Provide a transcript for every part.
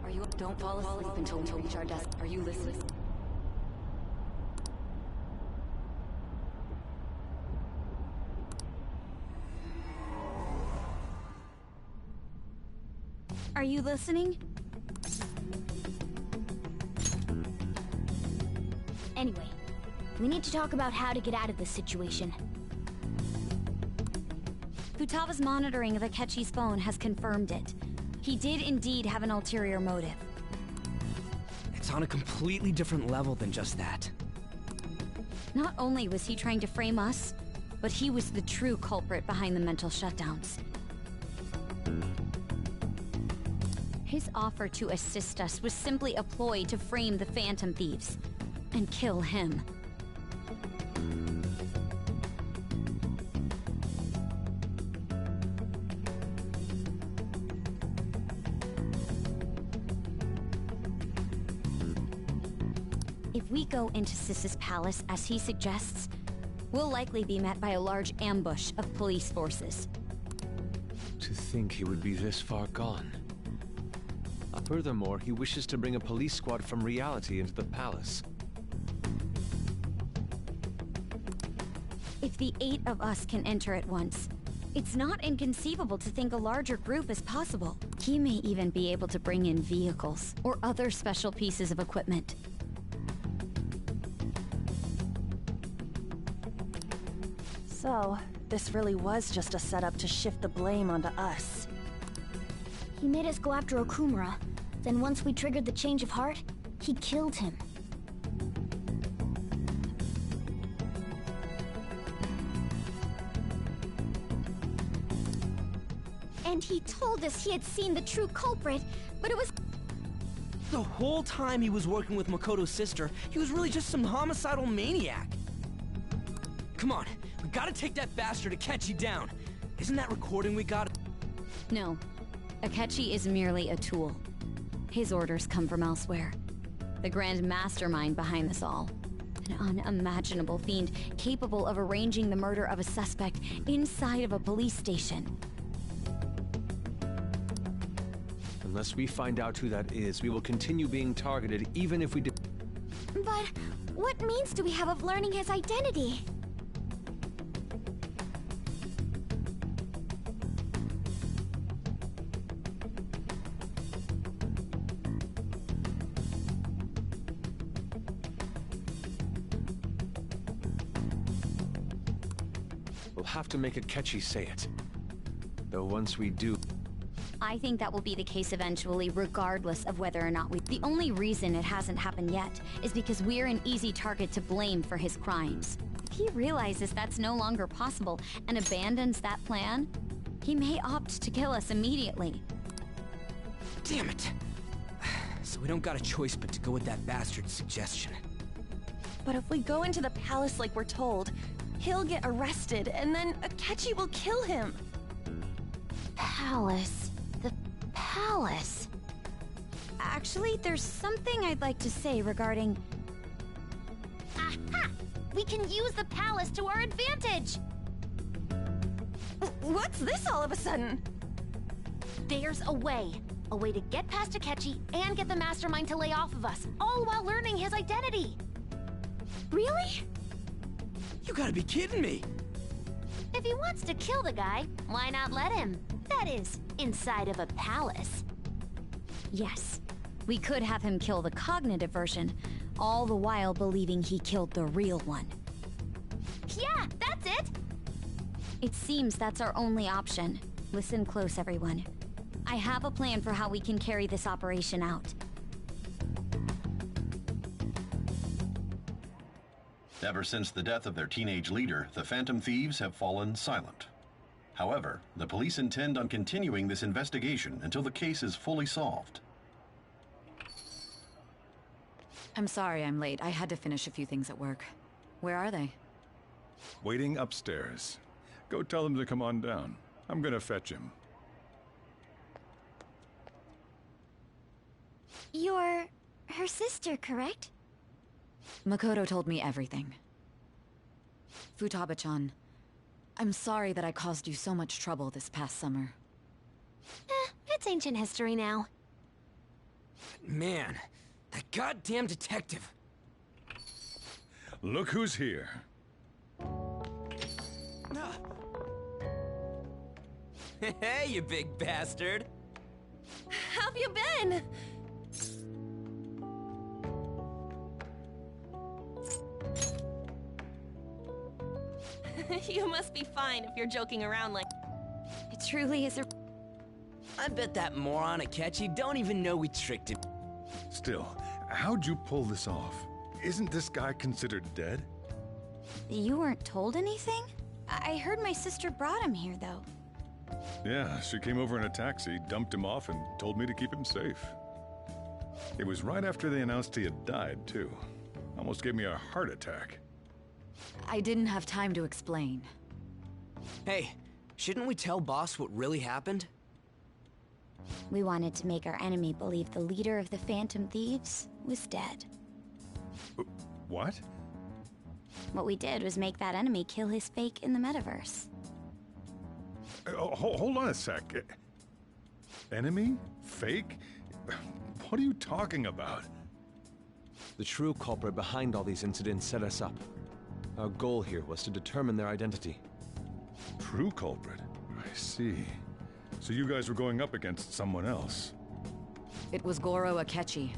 are you... Don't fall asleep until we reach our desk. Are you listening? Are you listening? Anyway, we need to talk about how to get out of this situation. Futaba's monitoring of Akechi's phone has confirmed it. He did indeed have an ulterior motive. It's on a completely different level than just that. Not only was he trying to frame us, but he was the true culprit behind the mental shutdowns. His offer to assist us was simply a ploy to frame the Phantom Thieves and kill him. If we go into Sis's palace as he suggests, we'll likely be met by a large ambush of police forces. To think he would be this far gone. Furthermore, he wishes to bring a police squad from reality into the palace. If the 8 of us can enter at once, it's not inconceivable to think a larger group is possible. He may even be able to bring in vehicles or other special pieces of equipment. So, this really was just a setup to shift the blame onto us. He made us go after Okumura. Then once we triggered the change of heart, he killed him. And he told us he had seen the true culprit, but it was... The whole time he was working with Makoto's sister, he was really just some homicidal maniac. Come on, we gotta take that bastard Akechi down. Isn't that recording we got? No, Akechi is merely a tool. His orders come from elsewhere. The grand mastermind behind this all. An unimaginable fiend capable of arranging the murder of a suspect inside of a police station. Unless we find out who that is, we will continue being targeted even if we did. But what means do we have of learning his identity? We'll have to make Akechi say it. Though once we do... I think that will be the case eventually, regardless of whether or not we... The only reason it hasn't happened yet is because we're an easy target to blame for his crimes. If he realizes that's no longer possible and abandons that plan, he may opt to kill us immediately. Damn it! So we don't got a choice but to go with that bastard's suggestion. But if we go into the palace like we're told, he'll get arrested, and then Akechi will kill him. Palace. The palace. Actually, there's something I'd like to say regarding... Aha! We can use the palace to our advantage! What's this all of a sudden? There's a way. A way to get past Akechi and get the mastermind to lay off of us, all while learning his identity. Really? You gotta be kidding me! If he wants to kill the guy, why not let him? That is, inside of a palace. Yes, we could have him kill the cognitive version, all the while believing he killed the real one. Yeah, that's it! It seems that's our only option. Listen close, everyone. I have a plan for how we can carry this operation out. Ever since the death of their teenage leader, the Phantom Thieves have fallen silent. However, the police intend on continuing this investigation until the case is fully solved. I'm sorry I'm late. I had to finish a few things at work. Where are they? Waiting upstairs. Go tell them to come on down. I'm gonna fetch him. You're her sister, correct? Makoto told me everything. Futaba-chan, I'm sorry that I caused you so much trouble this past summer. It's ancient history now. Man, that goddamn detective. Look who's here. Hey, you big bastard. How have you been? You must be fine if you're joking around like... It truly is a... I bet that moron Akechi don't even know we tricked him. Still, how'd you pull this off? Isn't this guy considered dead? You weren't told anything? I heard my sister brought him here, though. Yeah, she came over in a taxi, dumped him off, and told me to keep him safe. It was right after they announced he had died, too. Almost gave me a heart attack. I didn't have time to explain. Hey, shouldn't we tell boss what really happened? We wanted to make our enemy believe the leader of the Phantom Thieves was dead. What? What we did was make that enemy kill his fake in the metaverse. Hold on a sec. Enemy? Fake? What are you talking about? The true culprit behind all these incidents set us up. Our goal here was to determine their identity. True culprit? I see. So you guys were going up against someone else. It was Goro Akechi.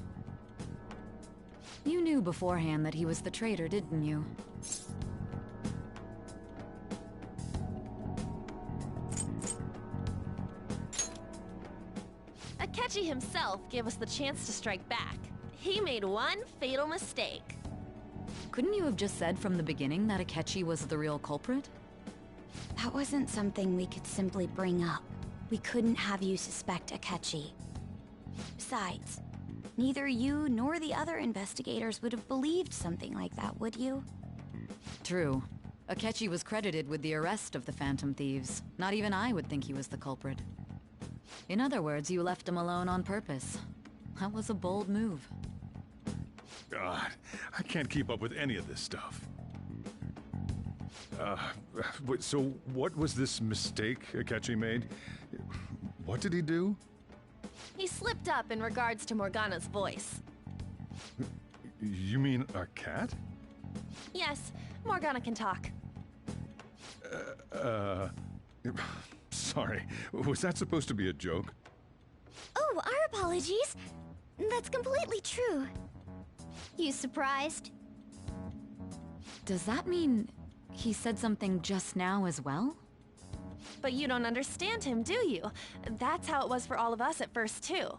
You knew beforehand that he was the traitor, didn't you? Akechi himself gave us the chance to strike back. He made one fatal mistake. Couldn't you have just said from the beginning that Akechi was the real culprit? That wasn't something we could simply bring up. We couldn't have you suspect Akechi. Besides, neither you nor the other investigators would have believed something like that, would you? True. Akechi was credited with the arrest of the Phantom Thieves. Not even I would think he was the culprit. In other words, you left him alone on purpose. That was a bold move. God, I can't keep up with any of this stuff. So what was this mistake Akechi made? What did he do? He slipped up in regards to Morgana's voice. You mean a cat? Yes, Morgana can talk. Sorry, was that supposed to be a joke? Oh, our apologies. That's completely true. You surprised? Does that mean he said something just now as well? But you don't understand him, do you? That's how it was for all of us at first, too.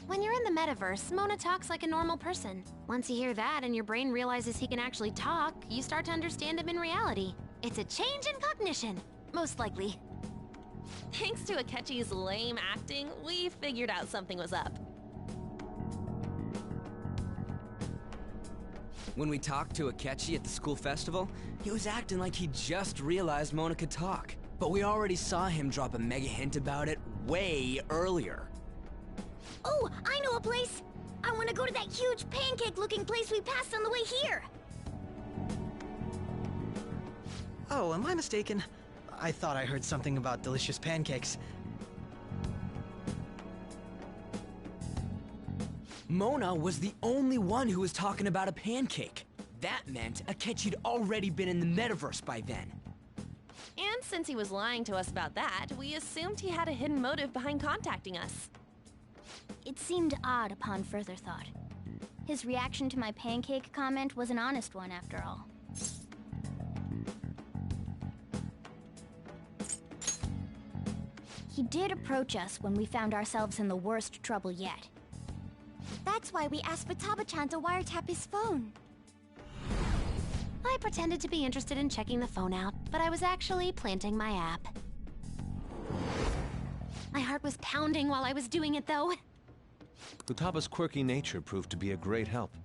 When you're in the metaverse, Mona talks like a normal person. Once you hear that and your brain realizes he can actually talk, you start to understand him in reality. It's a change in cognition, most likely. Thanks to Akechi's lame acting, we figured out something was up. When we talked to Akechi at the school festival, he was acting like he just realized Mona could talk. But we already saw him drop a mega hint about it way earlier. Oh, I know a place! I want to go to that huge pancake-looking place we passed on the way here! Oh, am I mistaken? I thought I heard something about delicious pancakes. Mona was the only one who was talking about a pancake. That meant Akechi'd already been in the metaverse by then. And since he was lying to us about that, we assumed he had a hidden motive behind contacting us. It seemed odd upon further thought. His reaction to my pancake comment was an honest one, after all. He did approach us when we found ourselves in the worst trouble yet. That's why we asked Futaba-chan to wiretap his phone. I pretended to be interested in checking the phone out, but I was actually planting my app. My heart was pounding while I was doing it, though. Futaba's quirky nature proved to be a great help.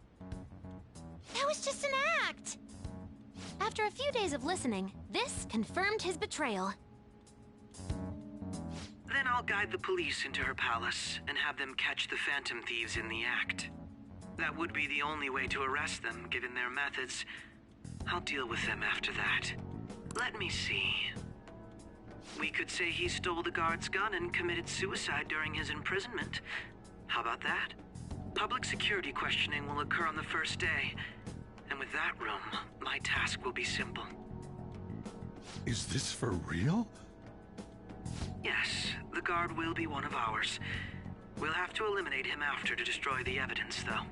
That was just an act! After a few days of listening, this confirmed his betrayal. Then I'll guide the police into her palace and have them catch the Phantom Thieves in the act. That would be the only way to arrest them, given their methods. I'll deal with them after that. Let me see. We could say he stole the guard's gun and committed suicide during his imprisonment. How about that? Public security questioning will occur on the first day. And with that room, my task will be simple. Is this for real? Yes, the guard will be one of ours. We'll have to eliminate him after to destroy the evidence, though.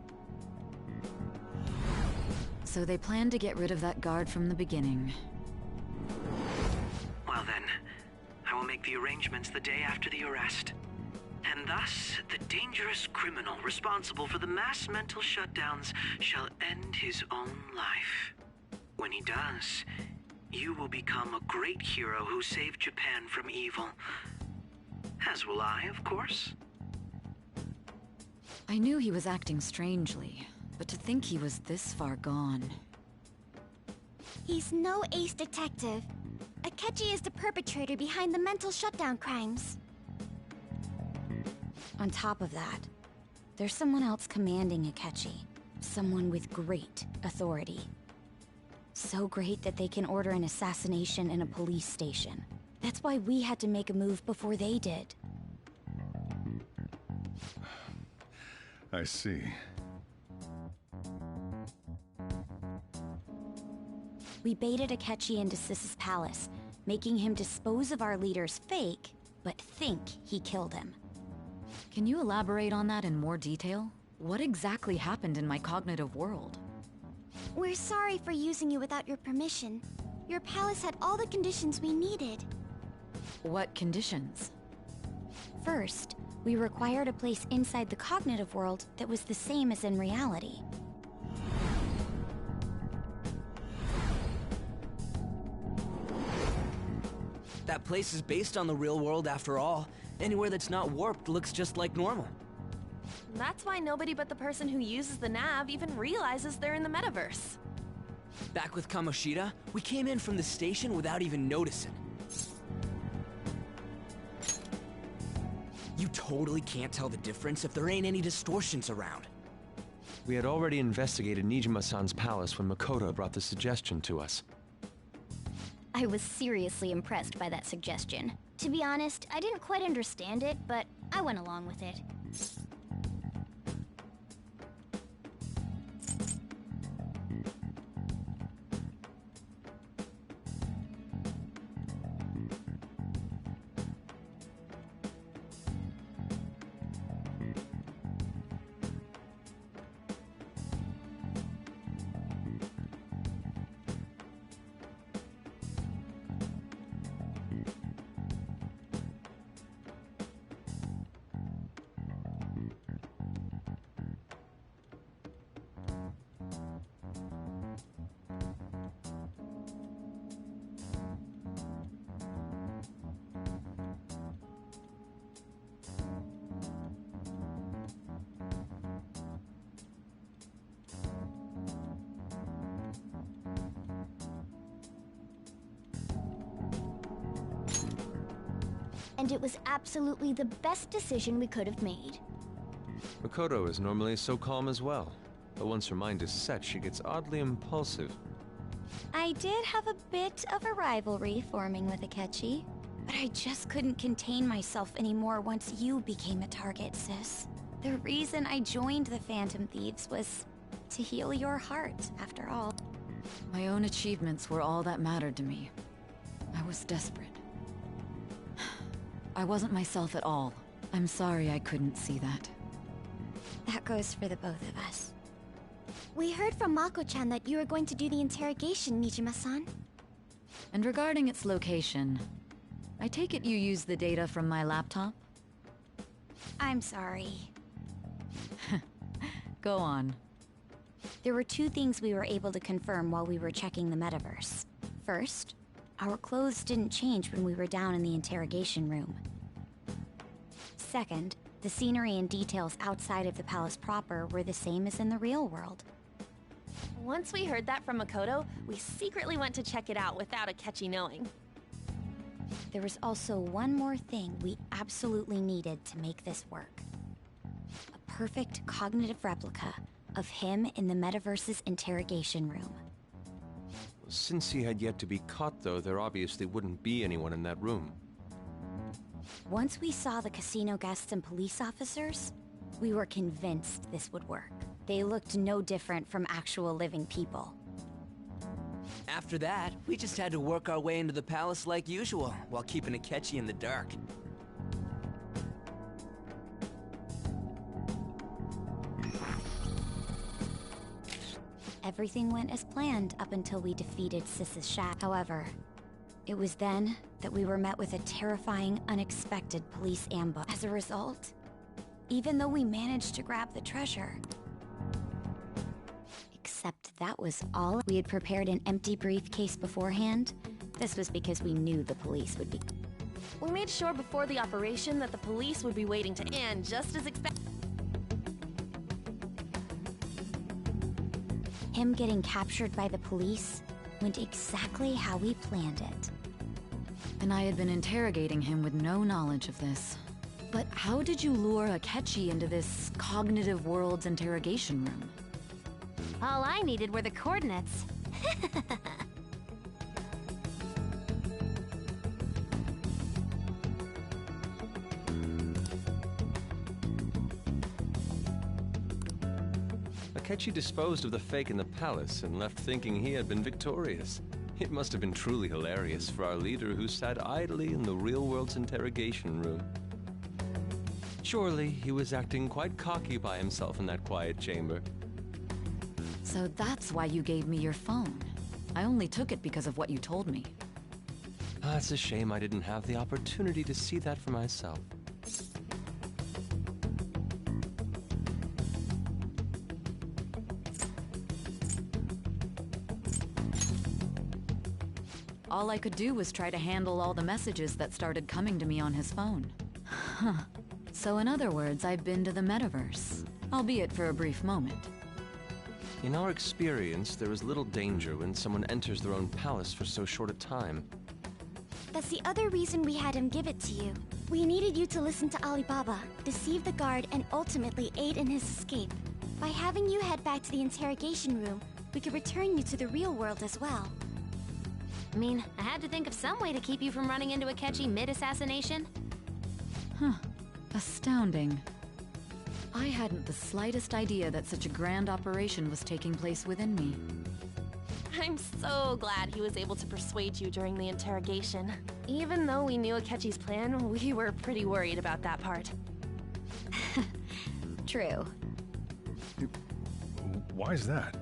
So they planned to get rid of that guard from the beginning. Well then, I will make the arrangements the day after the arrest. And thus, the dangerous criminal responsible for the mass mental shutdowns shall end his own life. When he does, you will become a great hero who saved Japan from evil. As will I, of course. I knew he was acting strangely, but to think he was this far gone. He's no ace detective. Akechi is the perpetrator behind the mental shutdown crimes. On top of that, there's someone else commanding Akechi. Someone with great authority. So great that they can order an assassination in a police station. That's why we had to make a move before they did. I see. We baited Akechi into Sis's palace, making him dispose of our leader's fake, but think he killed him. Can you elaborate on that in more detail? What exactly happened in my cognitive world? We're sorry for using you without your permission. Your palace had all the conditions we needed. What conditions? First, we required a place inside the cognitive world that was the same as in reality. That place is based on the real world after all. Anywhere that's not warped looks just like normal. That's why nobody but the person who uses the nav even realizes they're in the metaverse. Back with Kamoshida, we came in from the station without even noticing. You totally can't tell the difference if there ain't any distortions around. We had already investigated Nijima-san's palace when Makoto brought the suggestion to us. I was seriously impressed by that suggestion. To be honest, I didn't quite understand it, but I went along with it. And it was absolutely the best decision we could have made. Makoto is normally so calm as well, but once her mind is set, she gets oddly impulsive. I did have a bit of a rivalry forming with Akechi, but I just couldn't contain myself anymore once you became a target, sis. The reason I joined the Phantom Thieves was to heal your heart, after all. My own achievements were all that mattered to me. I was desperate. I wasn't myself at all. I'm sorry I couldn't see that. That goes for the both of us. We heard from Mako-chan that you were going to do the interrogation, Nijima-san. And regarding its location, I take it you used the data from my laptop? I'm sorry. Go on. There were two things we were able to confirm while we were checking the metaverse. First, our clothes didn't change when we were down in the interrogation room. Second, the scenery and details outside of the palace proper were the same as in the real world. Once we heard that from Makoto, we secretly went to check it out without Akechi knowing. There was also one more thing we absolutely needed to make this work. A perfect cognitive replica of him in the metaverse's interrogation room. Since he had yet to be caught, though, there obviously wouldn't be anyone in that room. Once we saw the casino guests and police officers, We were convinced this would work. They looked no different from actual living people. After that, we just had to work our way into the palace like usual, while keeping Akechi in the dark. Everything went as planned up until we defeated Sis's shack. However, it was then that we were met with a terrifying, unexpected police ambush. As a result, even though we managed to grab the treasure, except that was all. We had prepared an empty briefcase beforehand. This was because we knew the police would be. We made sure before the operation that the police would be waiting to end, just as expected. Him getting captured by the police went exactly how we planned it. And I had been interrogating him with no knowledge of this. But how did you lure Akechi into this cognitive world's interrogation room? All I needed were the coordinates. Akechi disposed of the fake in the palace and left thinking he had been victorious. It must have been truly hilarious for our leader who sat idly in the real world's interrogation room. Surely he was acting quite cocky by himself in that quiet chamber. So that's why you gave me your phone. I only took it because of what you told me. It's a shame I didn't have the opportunity to see that for myself. All I could do was try to handle all the messages that started coming to me on his phone. Huh. So in other words, I've been to the metaverse, albeit for a brief moment. In our experience, there is little danger when someone enters their own palace for so short a time. That's the other reason we had him give it to you. We needed you to listen to Alibaba, deceive the guard, and ultimately aid in his escape. By having you head back to the interrogation room, we could return you to the real world as well. I mean, I had to think of some way to keep you from running into Akechi mid-assassination. Huh. Astounding. I hadn't the slightest idea that such a grand operation was taking place within me. I'm so glad he was able to persuade you during the interrogation. Even though we knew Akechi's plan, we were pretty worried about that part. True. Why is that?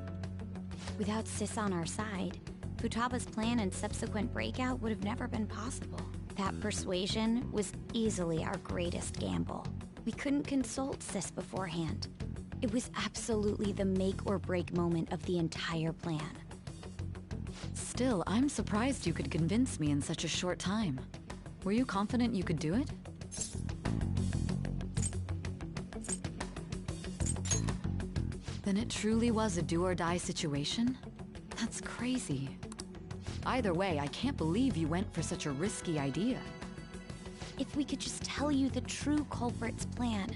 Without Sis on our side, Futaba's plan and subsequent breakout would have never been possible. That persuasion was easily our greatest gamble. We couldn't consult Sis beforehand. It was absolutely the make or break moment of the entire plan. Still, I'm surprised you could convince me in such a short time. Were you confident you could do it? Then it truly was a do-or-die situation? That's crazy. Either way, I can't believe you went for such a risky idea. If we could just tell you the true culprit's plan,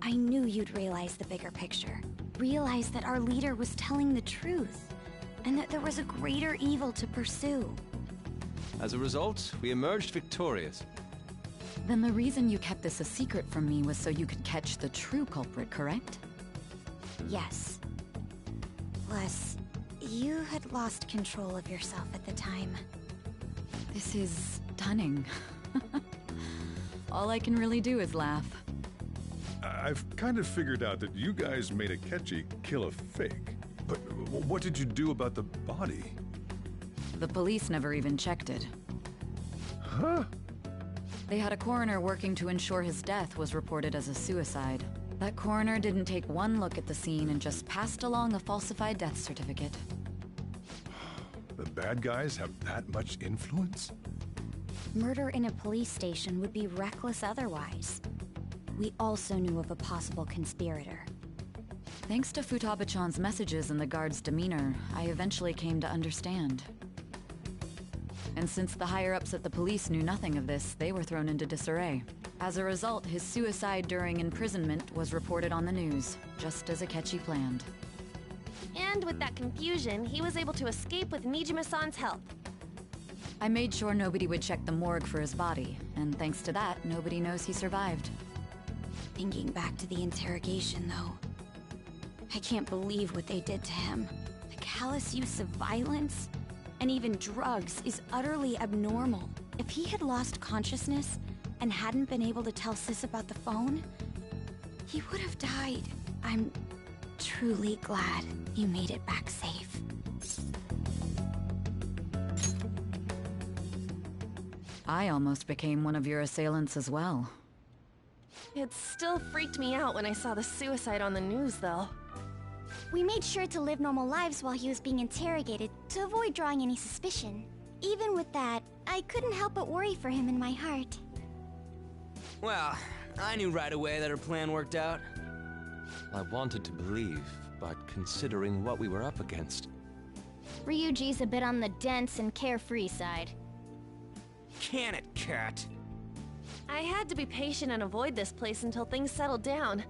I knew you'd realize the bigger picture. Realize that our leader was telling the truth, and that there was a greater evil to pursue. As a result, we emerged victorious. Then the reason you kept this a secret from me was so you could catch the true culprit, correct? Yes. Plus, you had lost control of yourself at the time. This is stunning. All I can really do is laugh. I've kind of figured out that you guys made Akechi kill a fake. But what did you do about the body? The police never even checked it. Huh? They had a coroner working to ensure his death was reported as a suicide. That coroner didn't take one look at the scene and just passed along a falsified death certificate. The bad guys have that much influence? Murder in a police station would be reckless otherwise. We also knew of a possible conspirator. Thanks to Futaba-chan's messages and the guard's demeanor, I eventually came to understand. And since the higher-ups at the police knew nothing of this, they were thrown into disarray. As a result, his suicide during imprisonment was reported on the news, just as Akechi planned. And with that confusion, he was able to escape with Nijima-san's help. I made sure nobody would check the morgue for his body, and thanks to that, nobody knows he survived. Thinking back to the interrogation, though, I can't believe what they did to him. The callous use of violence and even drugs is utterly abnormal. If he had lost consciousness and hadn't been able to tell Sis about the phone, he would have died. I'm truly glad you made it back safe. I almost became one of your assailants as well. It still freaked me out when I saw the suicide on the news, though. We made sure to live normal lives while he was being interrogated to avoid drawing any suspicion. Even with that, I couldn't help but worry for him in my heart. Well, I knew right away that her plan worked out. I wanted to believe, but considering what we were up against... Ryuji's a bit on the dense and carefree side. Can it, Cat? I had to be patient and avoid this place until things settled down.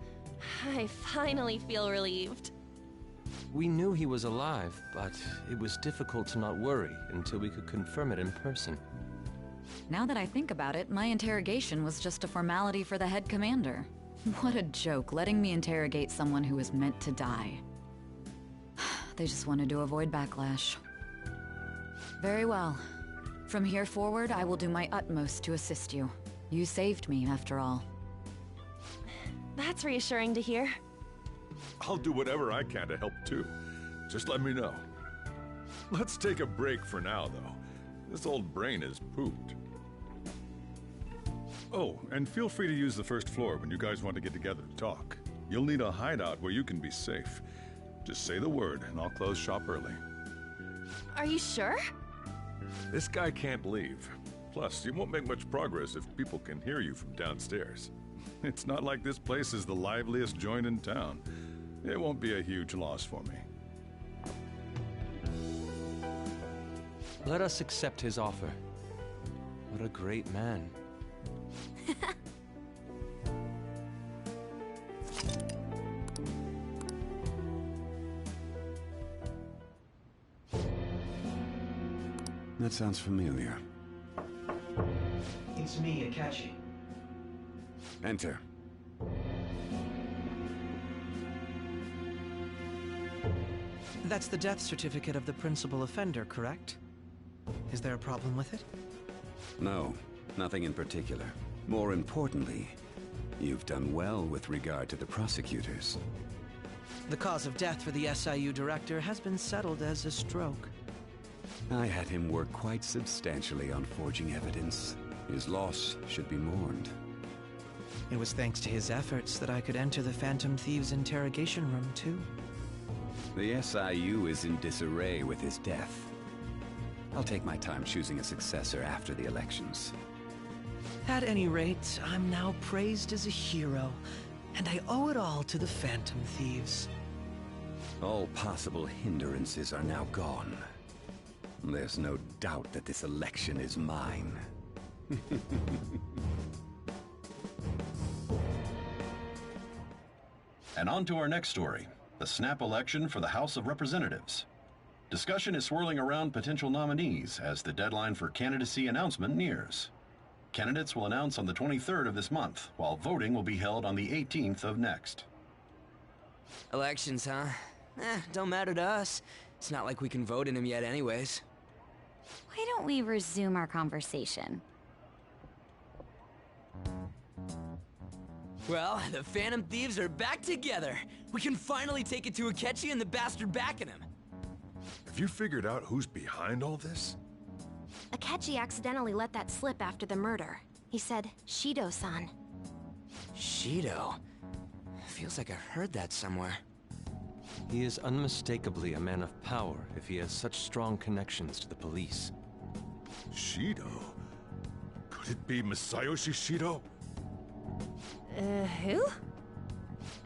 I finally feel relieved. We knew he was alive, but it was difficult to not worry until we could confirm it in person. Now that I think about it, my interrogation was just a formality for the head commander. What a joke, letting me interrogate someone who was meant to die. They just wanted to avoid backlash. Very well. From here forward, I will do my utmost to assist you. You saved me, after all. That's reassuring to hear. I'll do whatever I can to help too. Just let me know. Let's take a break for now, though. This old brain is pooped. Oh, and feel free to use the first floor when you guys want to get together to talk. You'll need a hideout where you can be safe. Just say the word, and I'll close shop early. Are you sure? This guy can't leave. Plus, you won't make much progress if people can hear you from downstairs. It's not like this place is the liveliest joint in town. It won't be a huge loss for me. Let us accept his offer. What a great man. That sounds familiar. It's me, Akechi. Enter. That's the death certificate of the principal offender, correct? Is there a problem with it? No, nothing in particular. More importantly, you've done well with regard to the prosecutors. The cause of death for the SIU director has been settled as a stroke. I had him work quite substantially on forging evidence. His loss should be mourned. It was thanks to his efforts that I could enter the Phantom Thieves' interrogation room, too. The SIU is in disarray with his death. I'll take my time choosing a successor after the elections. At any rate, I'm now praised as a hero, and I owe it all to the Phantom Thieves. All possible hindrances are now gone. There's no doubt that this election is mine. And on to our next story, the snap election for the House of Representatives. Discussion is swirling around potential nominees as the deadline for candidacy announcement nears. Candidates will announce on the 23rd of this month, while voting will be held on the 18th of next. Elections, huh? Don't matter to us. It's not like we can vote in them yet anyways. Why don't we resume our conversation? Well, the Phantom Thieves are back together. We can finally take it to Akechi and the bastard backing him. Have you figured out who's behind all this? Akechi accidentally let that slip after the murder. He said, Shido-san. Shido? Feels like I've heard that somewhere. He is unmistakably a man of power if he has such strong connections to the police. Shido? Could it be Masayoshi Shido? Who?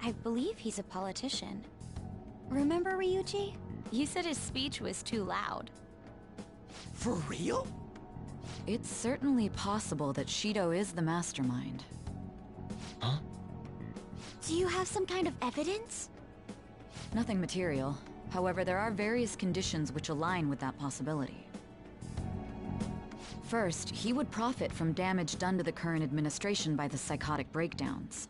I believe he's a politician. Remember, Ryuji? You said his speech was too loud. For real? It's certainly possible that Shido is the mastermind. Huh? Do you have some kind of evidence? Nothing material. However, there are various conditions which align with that possibility. First, he would profit from damage done to the current administration by the psychotic breakdowns.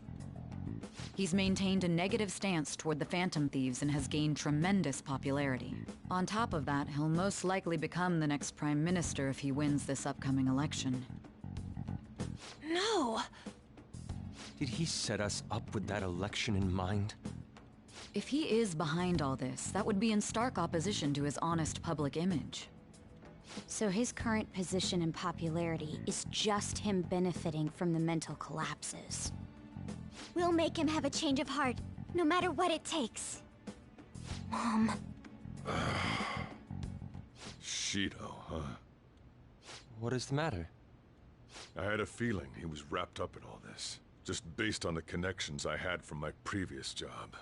He's maintained a negative stance toward the Phantom Thieves and has gained tremendous popularity. On top of that, he'll most likely become the next Prime Minister if he wins this upcoming election. No! Did he set us up with that election in mind? If he is behind all this, that would be in stark opposition to his honest public image. So his current position and popularity is just him benefiting from the mental collapses. We'll make him have a change of heart, no matter what it takes. Mom. Shido, huh? What is the matter? I had a feeling he was wrapped up in all this, just based on the connections I had from my previous job.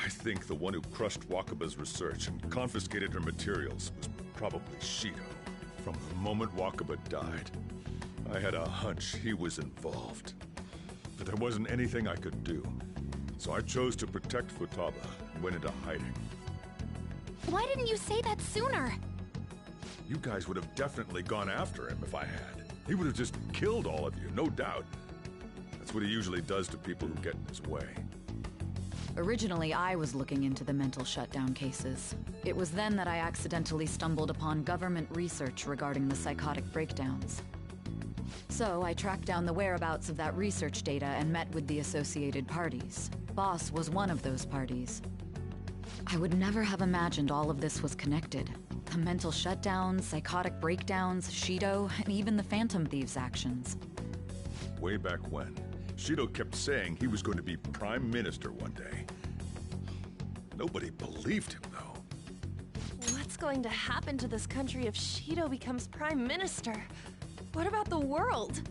I think the one who crushed Wakaba's research and confiscated her materials was probably Shido. From the moment Wakaba died, I had a hunch he was involved. But there wasn't anything I could do, so I chose to protect Futaba and went into hiding. Why didn't you say that sooner? You guys would have definitely gone after him if I had. He would have just killed all of you, no doubt. That's what he usually does to people who get in his way. Originally, I was looking into the mental shutdown cases. It was then that I accidentally stumbled upon government research regarding the psychotic breakdowns. So I tracked down the whereabouts of that research data and met with the associated parties. Boss was one of those parties. I would never have imagined all of this was connected. The mental shutdowns, psychotic breakdowns, Shido, and even the Phantom Thieves' actions. Way back when, Shido kept saying he was going to be Prime Minister one day. Nobody believed him, though. What's going to happen to this country if Shido becomes Prime Minister? What about the world?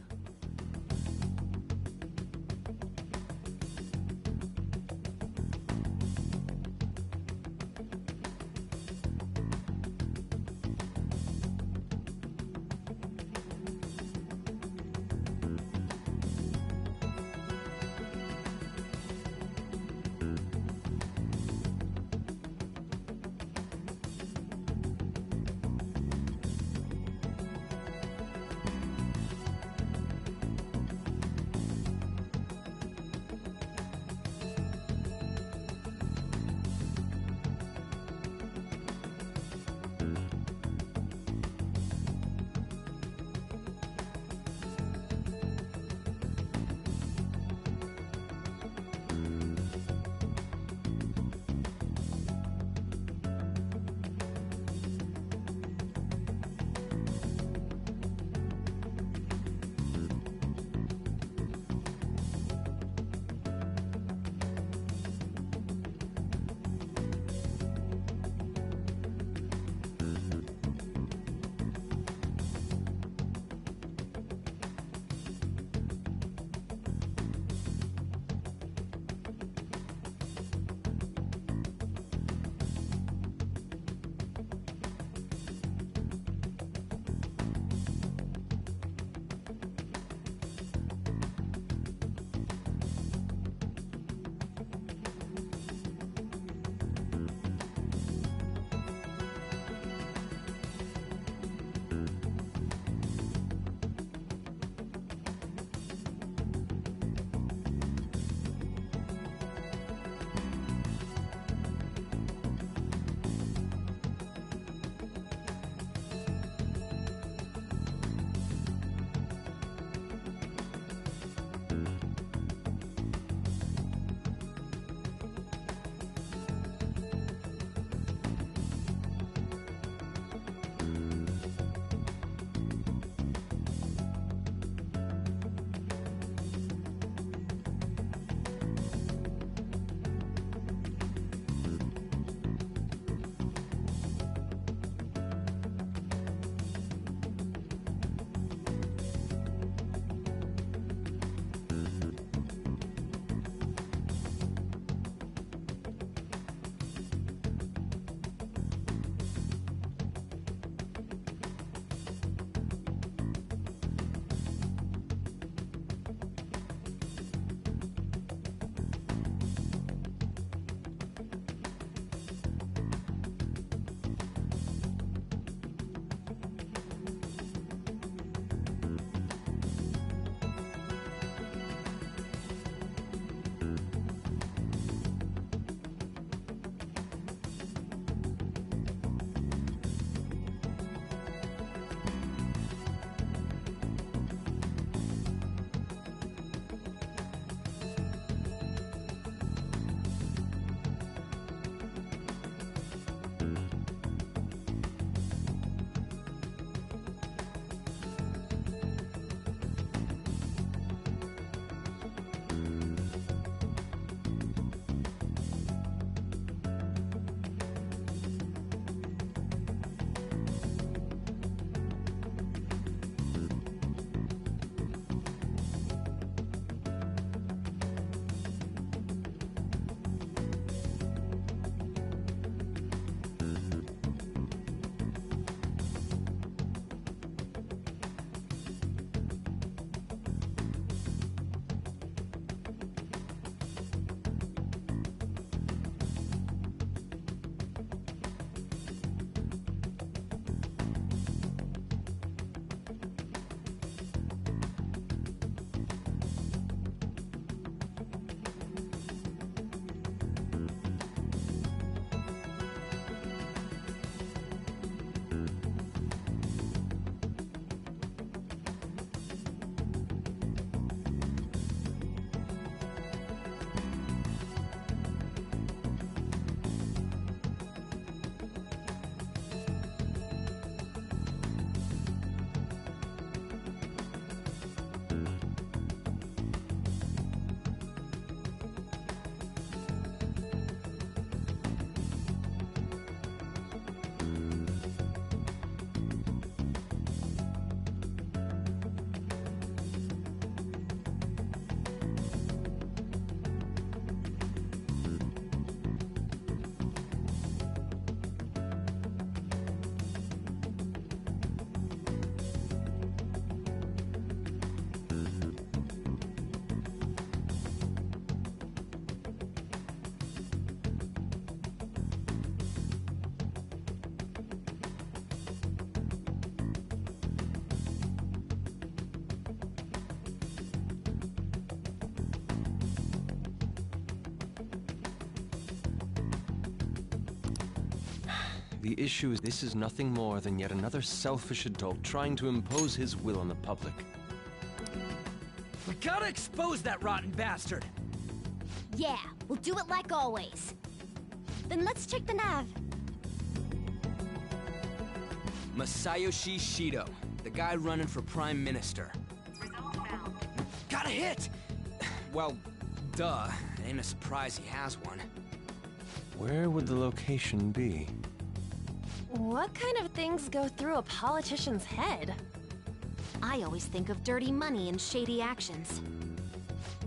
The issue is this is nothing more than yet another selfish adult trying to impose his will on the public. We gotta expose that rotten bastard! Yeah, we'll do it like always. Then let's check the nav. Masayoshi Shido, the guy running for Prime Minister. Got a hit! Well, duh. Ain't a surprise he has one. Where would the location be? What kind of things go through a politician's head? I always think of dirty money and shady actions.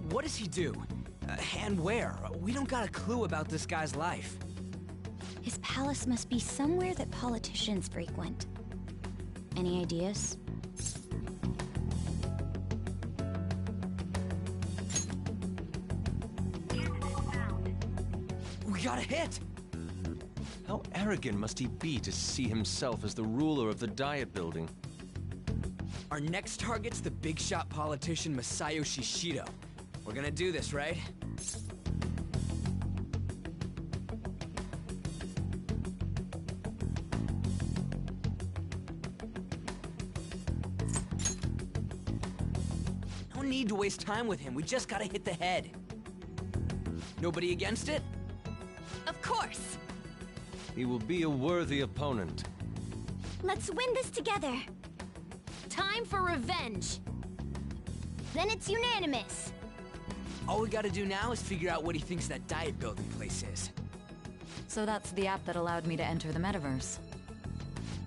What does he do? And where? We don't got a clue about this guy's life. His palace must be somewhere that politicians frequent. Any ideas? We got a hit! How arrogant must he be to see himself as the ruler of the Diet Building? Our next target's the big shot politician Masayoshi Shido. We're gonna do this, right? No need to waste time with him. We just gotta hit the head. Nobody against it? Of course! He will be a worthy opponent. Let's win this together. Time for revenge. Then it's unanimous. All we gotta do now is figure out what he thinks that Diet Building place is. So that's the app that allowed me to enter the metaverse.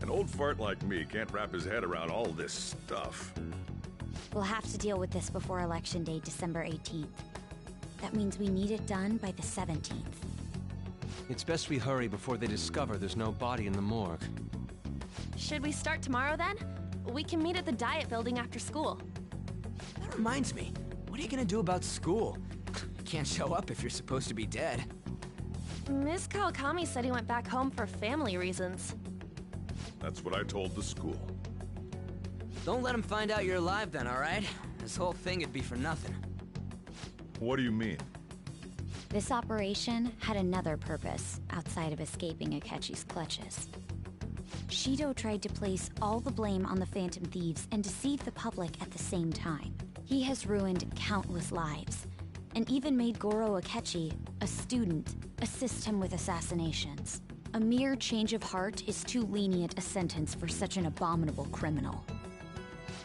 An old fart like me can't wrap his head around all this stuff. We'll have to deal with this before Election Day, December 18th. That means we need it done by the 17th. It's best we hurry before they discover there's no body in the morgue. Should we start tomorrow then? We can meet at the Diet Building after school. That reminds me, what are you gonna do about school? You can't show up if you're supposed to be dead. Miss Kawakami said he went back home for family reasons. That's what I told the school. Don't let him find out you're alive then, alright? This whole thing would be for nothing. What do you mean? This operation had another purpose outside of escaping Akechi's clutches. Shido tried to place all the blame on the Phantom Thieves and deceive the public at the same time. He has ruined countless lives, and even made Goro Akechi, a student, assist him with assassinations. A mere change of heart is too lenient a sentence for such an abominable criminal.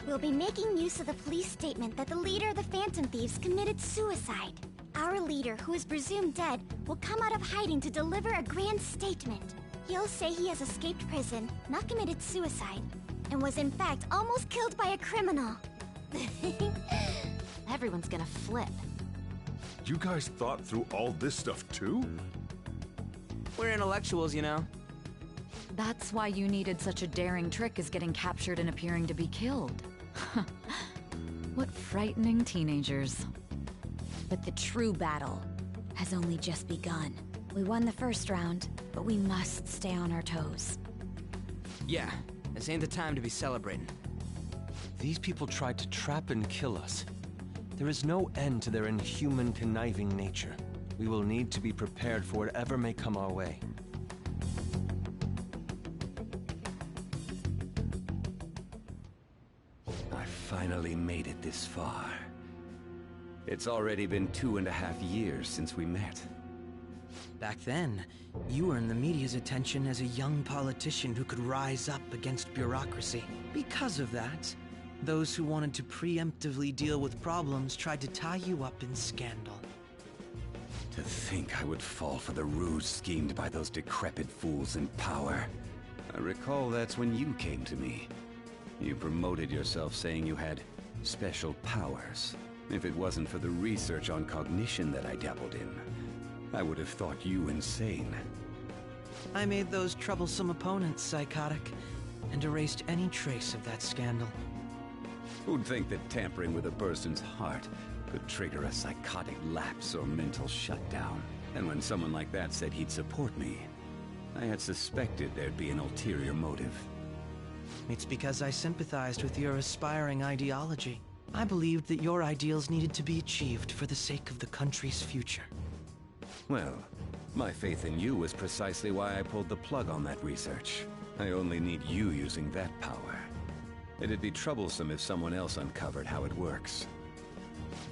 We'll be making use of the police statement that the leader of the Phantom Thieves committed suicide. Our leader, who is presumed dead, will come out of hiding to deliver a grand statement. He'll say he has escaped prison, not committed suicide, and was in fact almost killed by a criminal. Everyone's gonna flip. You guys thought through all this stuff too? We're intellectuals, you know. That's why you needed such a daring trick as getting captured and appearing to be killed. What frightening teenagers. But the true battle has only just begun. We won the first round, but we must stay on our toes. Yeah, this ain't the time to be celebrating. These people tried to trap and kill us. There is no end to their inhuman, conniving nature. We will need to be prepared for whatever may come our way. I finally made it this far. It's already been 2.5 years since we met. Back then, you earned the media's attention as a young politician who could rise up against bureaucracy. Because of that, those who wanted to preemptively deal with problems tried to tie you up in scandal. To think I would fall for the ruse schemed by those decrepit fools in power. I recall that's when you came to me. You promoted yourself saying you had special powers. If it wasn't for the research on cognition that I dabbled in, I would have thought you insane. I made those troublesome opponents psychotic, and erased any trace of that scandal. Who'd think that tampering with a person's heart could trigger a psychotic lapse or mental shutdown? And when someone like that said he'd support me, I had suspected there'd be an ulterior motive. It's because I sympathized with your aspiring ideology. I believed that your ideals needed to be achieved for the sake of the country's future. Well, My faith in you was precisely why I pulled the plug on that research. I only need you using that power. It'd be troublesome if someone else uncovered how it works.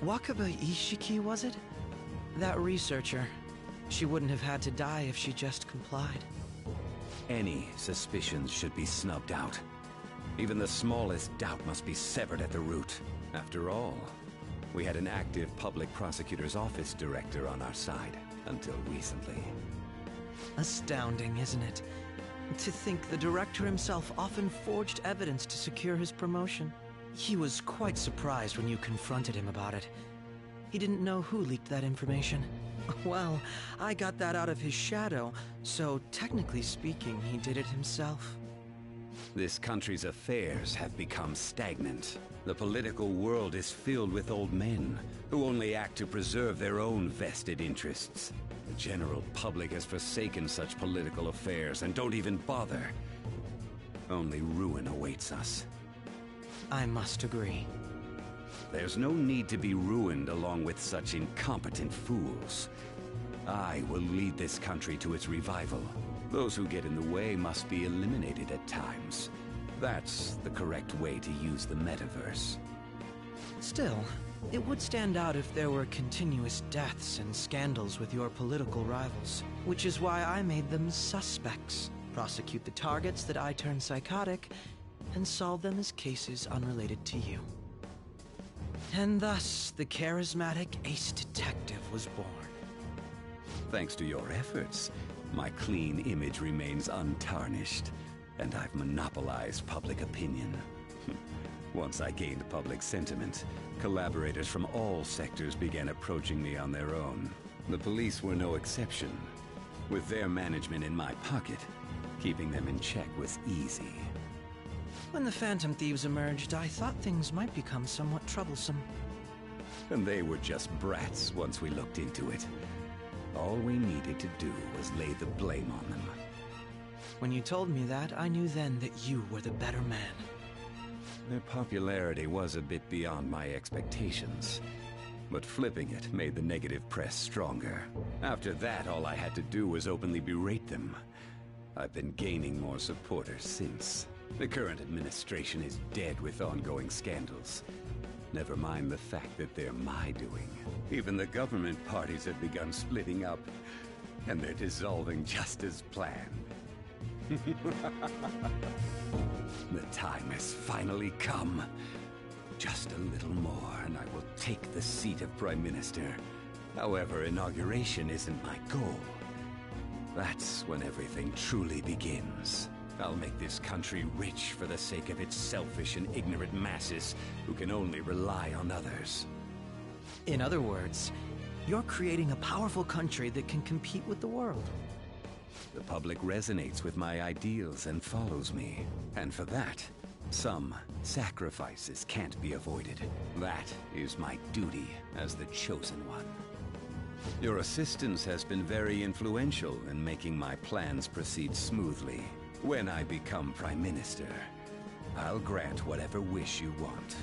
Wakaba Ishiki, was it? That researcher. She wouldn't have had to die if she just complied. Any suspicions should be snubbed out. Even the smallest doubt must be severed at the root. After all, we had an active public prosecutor's office director on our side, until recently. Astounding, isn't it? To think the director himself often forged evidence to secure his promotion. He was quite surprised when you confronted him about it. He didn't know who leaked that information. Well, I got that out of his shadow, so technically speaking, he did it himself. This country's affairs have become stagnant. The political world is filled with old men who only act to preserve their own vested interests. The general public has forsaken such political affairs and don't even bother. Only ruin awaits us. I must agree. There's no need to be ruined along with such incompetent fools. I will lead this country to its revival. Those who get in the way must be eliminated at times. That's the correct way to use the metaverse. Still, it would stand out if there were continuous deaths and scandals with your political rivals, which is why I made them suspects. Prosecute the targets that I turn psychotic, and solve them as cases unrelated to you. And thus, the charismatic ace detective was born. Thanks to your efforts, my clean image remains untarnished, and I've monopolized public opinion. Once I gained public sentiment, collaborators from all sectors began approaching me on their own. The police were no exception. With their management in my pocket, keeping them in check was easy. When the Phantom Thieves emerged, I thought things might become somewhat troublesome. And they were just brats once we looked into it. All we needed to do was lay the blame on them. When you told me that, I knew then that you were the better man. Their popularity was a bit beyond my expectations, but flipping it made the negative press stronger. After that, all I had to do was openly berate them. I've been gaining more supporters since. The current administration is dead with ongoing scandals. Never mind the fact that they're my doing. Even the government parties have begun splitting up, and they're dissolving just as planned. The time has finally come. Just a little more, and I will take the seat of Prime Minister. However, inauguration isn't my goal. That's when everything truly begins. I'll make this country rich for the sake of its selfish and ignorant masses who can only rely on others. In other words, you're creating a powerful country that can compete with the world. The public resonates with my ideals and follows me. And for that, some sacrifices can't be avoided. That is my duty as the Chosen One. Your assistance has been very influential in making my plans proceed smoothly. When I become Prime Minister, I'll grant whatever wish you want.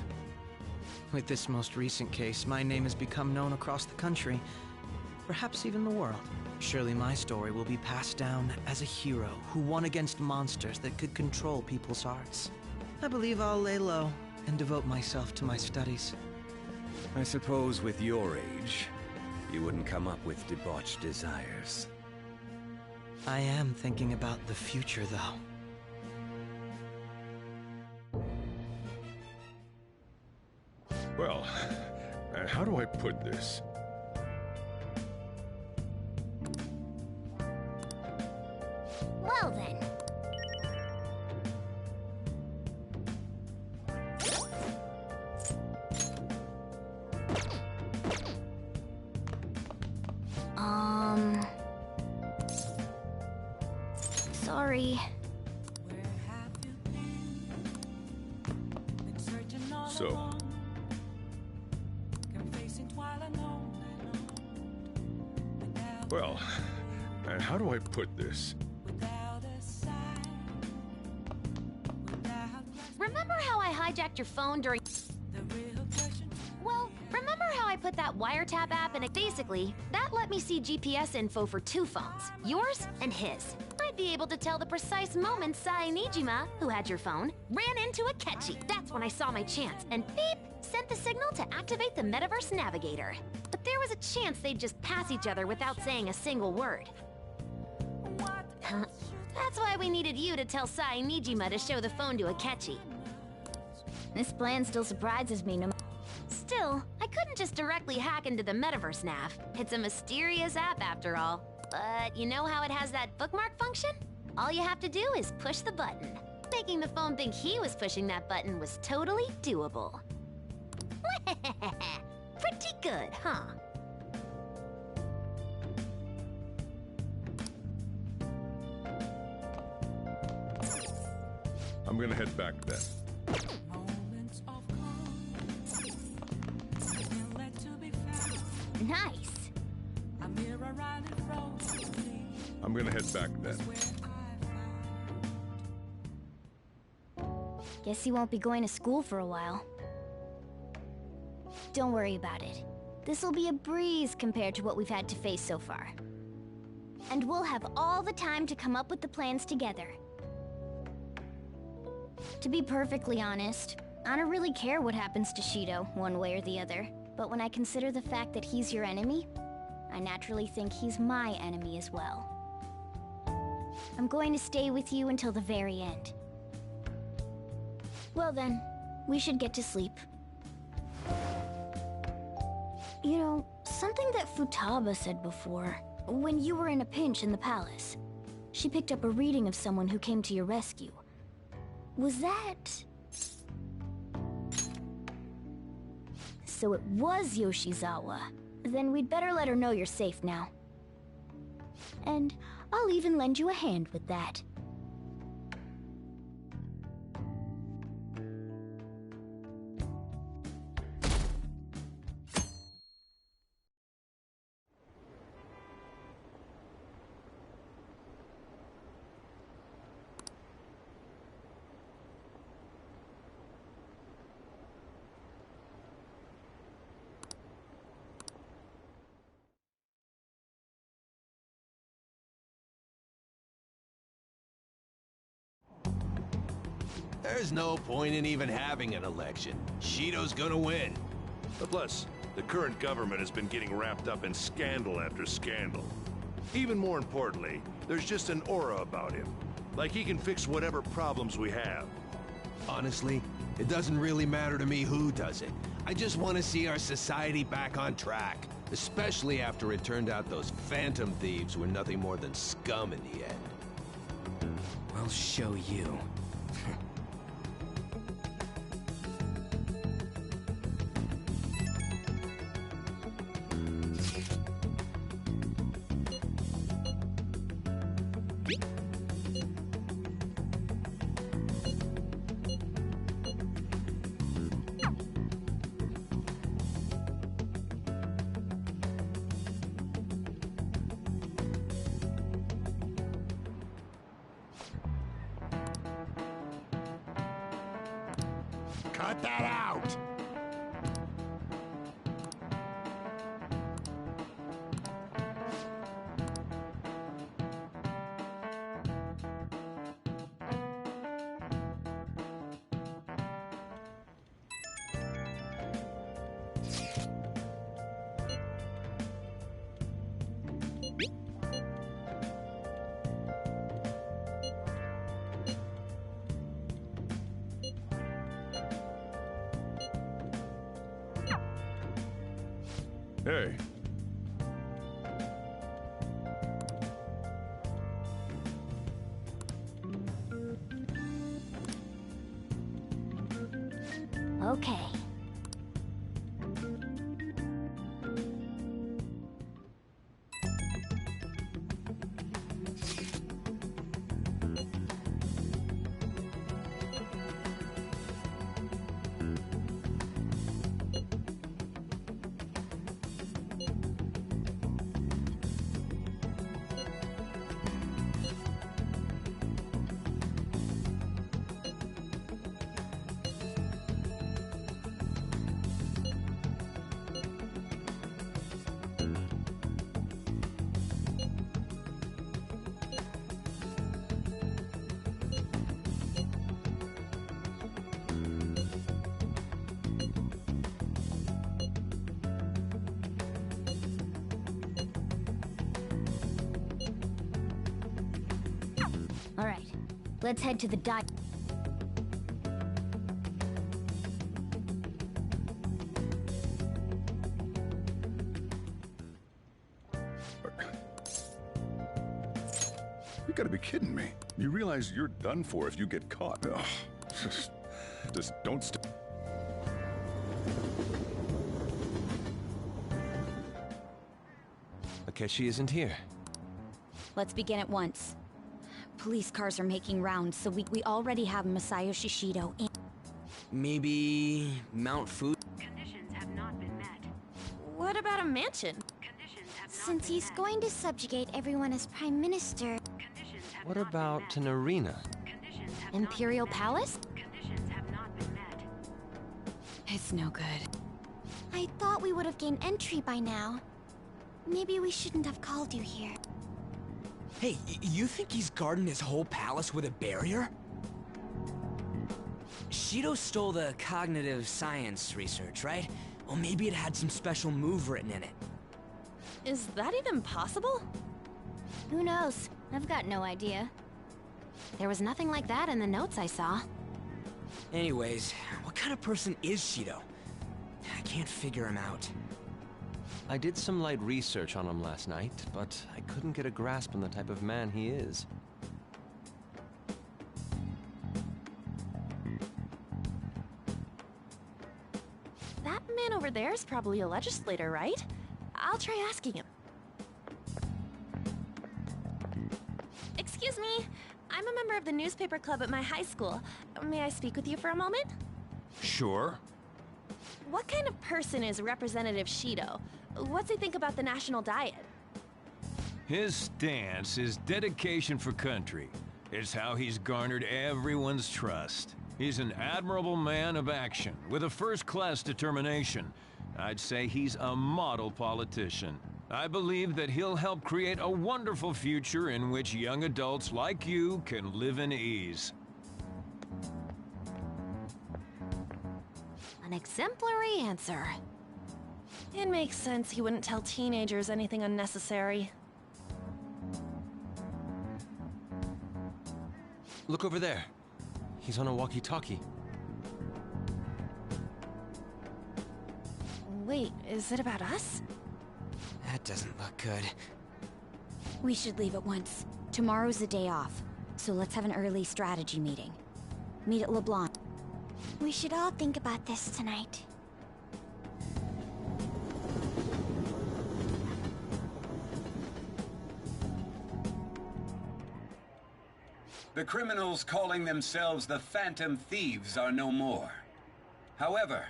With this most recent case, my name has become known across the country, perhaps even the world. Surely my story will be passed down as a hero who won against monsters that could control people's hearts. I believe I'll lay low and devote myself to my studies. I suppose with your age, you wouldn't come up with debauched desires. I am thinking about the future, though. Well, how do I put this? Well then. Sorry. So, well, how do I put this? Remember how I hijacked your phone during... Well, Remember how I put that wiretap app in? Basically, that let me see GPS info for 2 phones, yours and his. I'd be able to tell the precise moment Sae-Nijima, who had your phone, ran into Akechi. That's when I saw my chance, and beep, sent the signal to activate the Metaverse Navigator. But there was a chance they'd just pass each other without saying a single word. That's why we needed you to tell Sae-Nijima to show the phone to Akechi. This plan still surprises me. Still, I couldn't just directly hack into the Metaverse Nav. It's a mysterious app after all. But you know how it has that bookmark function? All you have to do is push the button. Making the phone think he was pushing that button was totally doable. Pretty good, huh? I'm gonna head back then. Nice. I'm gonna head back then. Guess he won't be going to school for a while. Don't worry about it. This'll be a breeze compared to what we've had to face so far. And we'll have all the time to come up with the plans together. To be perfectly honest, I don't really care what happens to Shido, one way or the other. But when I consider the fact that he's your enemy, I naturally think he's my enemy as well. I'm going to stay with you until the very end. Well then, we should get to sleep. You know, something that Futaba said before, when you were in a pinch in the palace, she picked up a reading of someone who came to your rescue. Was that... So it was Yoshizawa. Then we'd better let her know you're safe now. And I'll even lend you a hand with that. There's no point in even having an election. Shido's gonna win. But plus, the current government has been getting wrapped up in scandal after scandal. Even more importantly, there's just an aura about him. Like he can fix whatever problems we have. Honestly, it doesn't really matter to me who does it. I just want to see our society back on track. Especially after it turned out those phantom thieves were nothing more than scum in the end. I'll show you. Cut that out! Hey. Okay. Let's head to the You gotta be kidding me. You realize you're done for if you get caught. Ugh. Just don't Akechi isn't here. Let's begin at once. Police cars are making rounds, so we already have Masayoshi Shido in. Maybe Mount Fuji? Conditions have not been met. What about a mansion? Since he's going to subjugate everyone as Prime Minister. What about an arena? Imperial Palace? It's no good. I thought we would have gained entry by now. Maybe we shouldn't have called you here. Hey, you think he's guarding his whole palace with a barrier? Shido stole the cognitive science research, right? Well, maybe it had some special move written in it. Is that even possible? Who knows? I've got no idea. There was nothing like that in the notes I saw. Anyways, what kind of person is Shido? I can't figure him out. I did some light research on him last night, but I couldn't get a grasp on the type of man he is. That man over there is probably a legislator, right? I'll try asking him. Excuse me, I'm a member of the newspaper club at my high school. May I speak with you for a moment? Sure. What kind of person is Representative Shido? What's he think about the national diet? His stance is dedication for country. It's how he's garnered everyone's trust. He's an admirable man of action, with a first-class determination. I'd say he's a model politician. I believe that he'll help create a wonderful future in which young adults like you can live in ease. An exemplary answer. It makes sense he wouldn't tell teenagers anything unnecessary. Look over there. He's on a walkie-talkie. Wait, is it about us? That doesn't look good. We should leave at once. Tomorrow's the day off, so let's have an early strategy meeting. Meet at LeBlanc. We should all think about this tonight. The criminals calling themselves the Phantom Thieves are no more. However,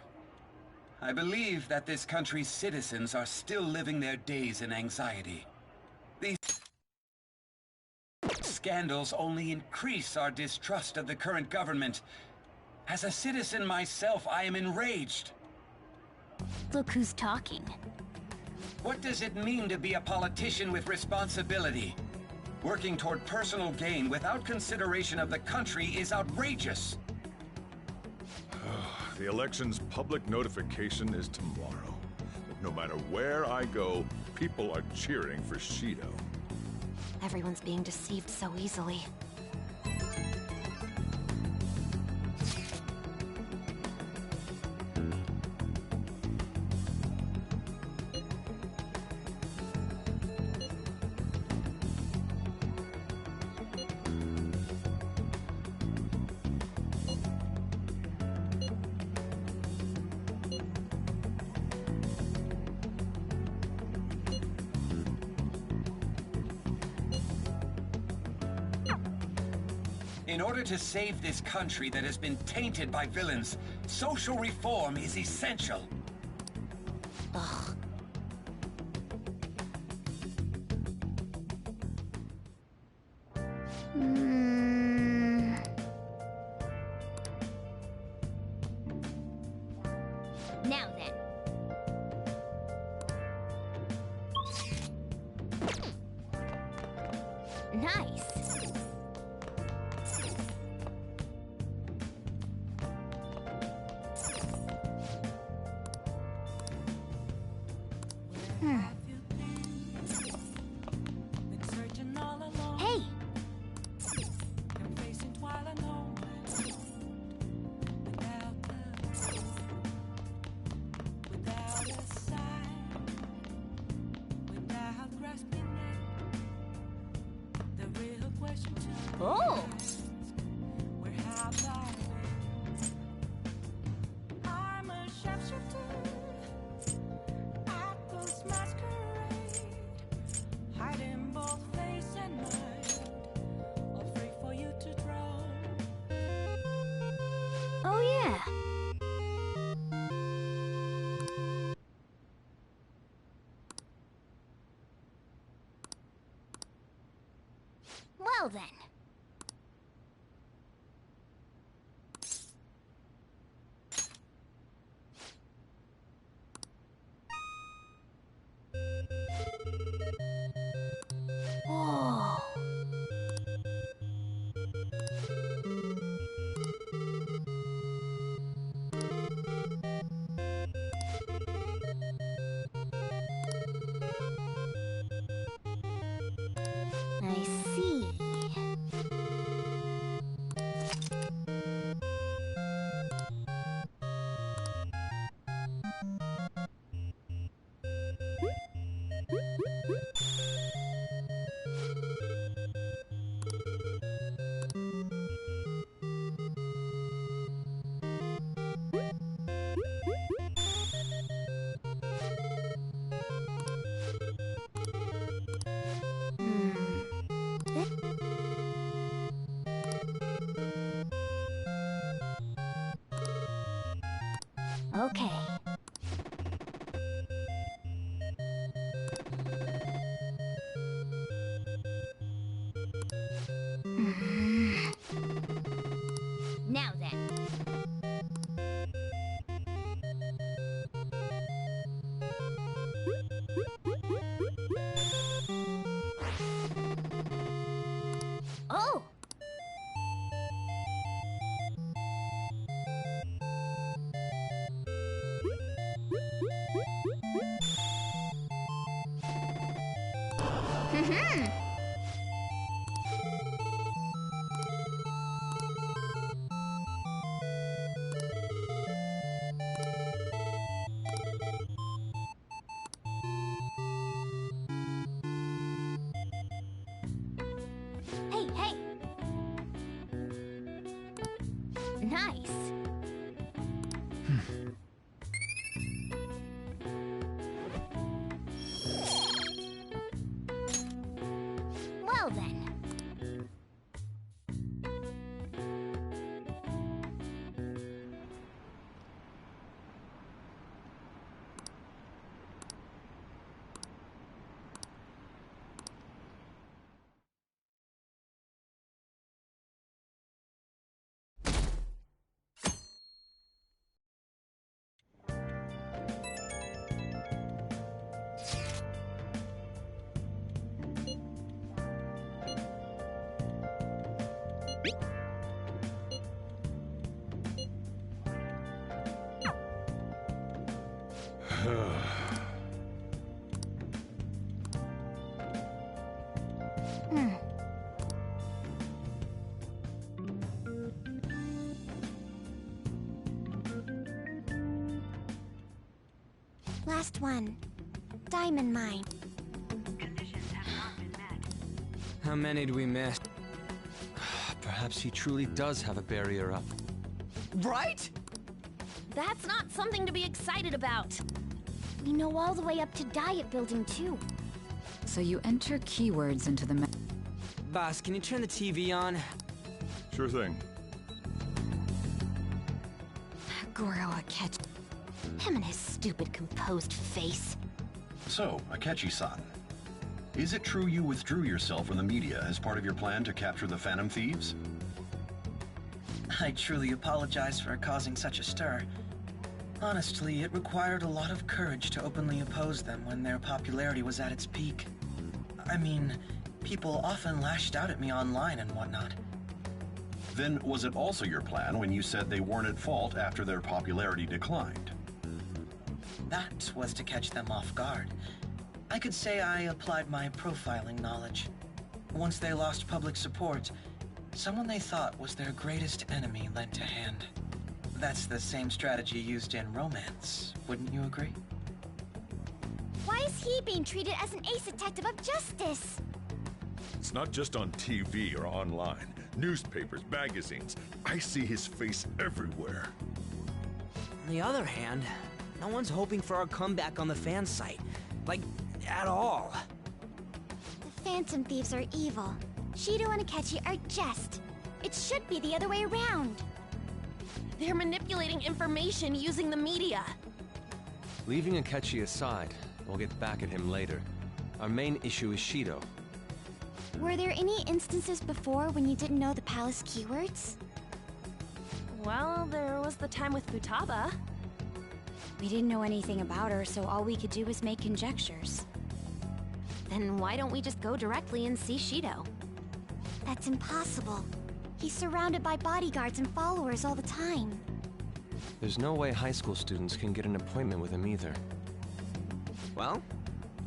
I believe that this country's citizens are still living their days in anxiety. These scandals only increase our distrust of the current government. As a citizen myself, I am enraged. Look who's talking. What does it mean to be a politician with responsibility? Working toward personal gain without consideration of the country is outrageous. The election's public notification is tomorrow. But no matter where I go, people are cheering for Shido. Everyone's being deceived so easily. In order to save this country that has been tainted by villains, social reform is essential. Ugh. Now then. Nice. Hey! Oh yeah. Well then. Oh. I see. Okay. Now then. Oh! Hey, hey! Nice. Well then. Last one. Diamond mine. How many do we miss? Perhaps he truly does have a barrier up. Right? That's not something to be excited about. We know all the way up to Diet Building, too. So you enter keywords into the map. Boss, can you turn the TV on? Sure thing. Goro Akechi. Him and his stupid composed face. So, Akechi-san, is it true you withdrew yourself from the media as part of your plan to capture the Phantom Thieves? I truly apologize for causing such a stir. Honestly, it required a lot of courage to openly oppose them when their popularity was at its peak. I mean, people often lashed out at me online and whatnot. Then was it also your plan when you said they weren't at fault after their popularity declined? That was to catch them off guard. I could say I applied my profiling knowledge. Once they lost public support, someone they thought was their greatest enemy lent a hand. That's the same strategy used in romance, wouldn't you agree? Why is he being treated as an ace detective of justice? It's not just on TV or online. Newspapers, magazines. I see his face everywhere. On the other hand, No one's hoping for our comeback on the fan site. Like, at all. The Phantom Thieves are evil. Shido and Akechi are just. It should be the other way around. They're manipulating information using the media. Leaving Akechi aside, we'll get back at him later. Our main issue is Shido. Were there any instances before when you didn't know the palace keywords? Well, there was the time with Futaba. We didn't know anything about her, so all we could do was make conjectures. Then why don't we just go directly and see Shido? That's impossible. He's surrounded by bodyguards and followers all the time. There's no way high school students can get an appointment with him either. Well,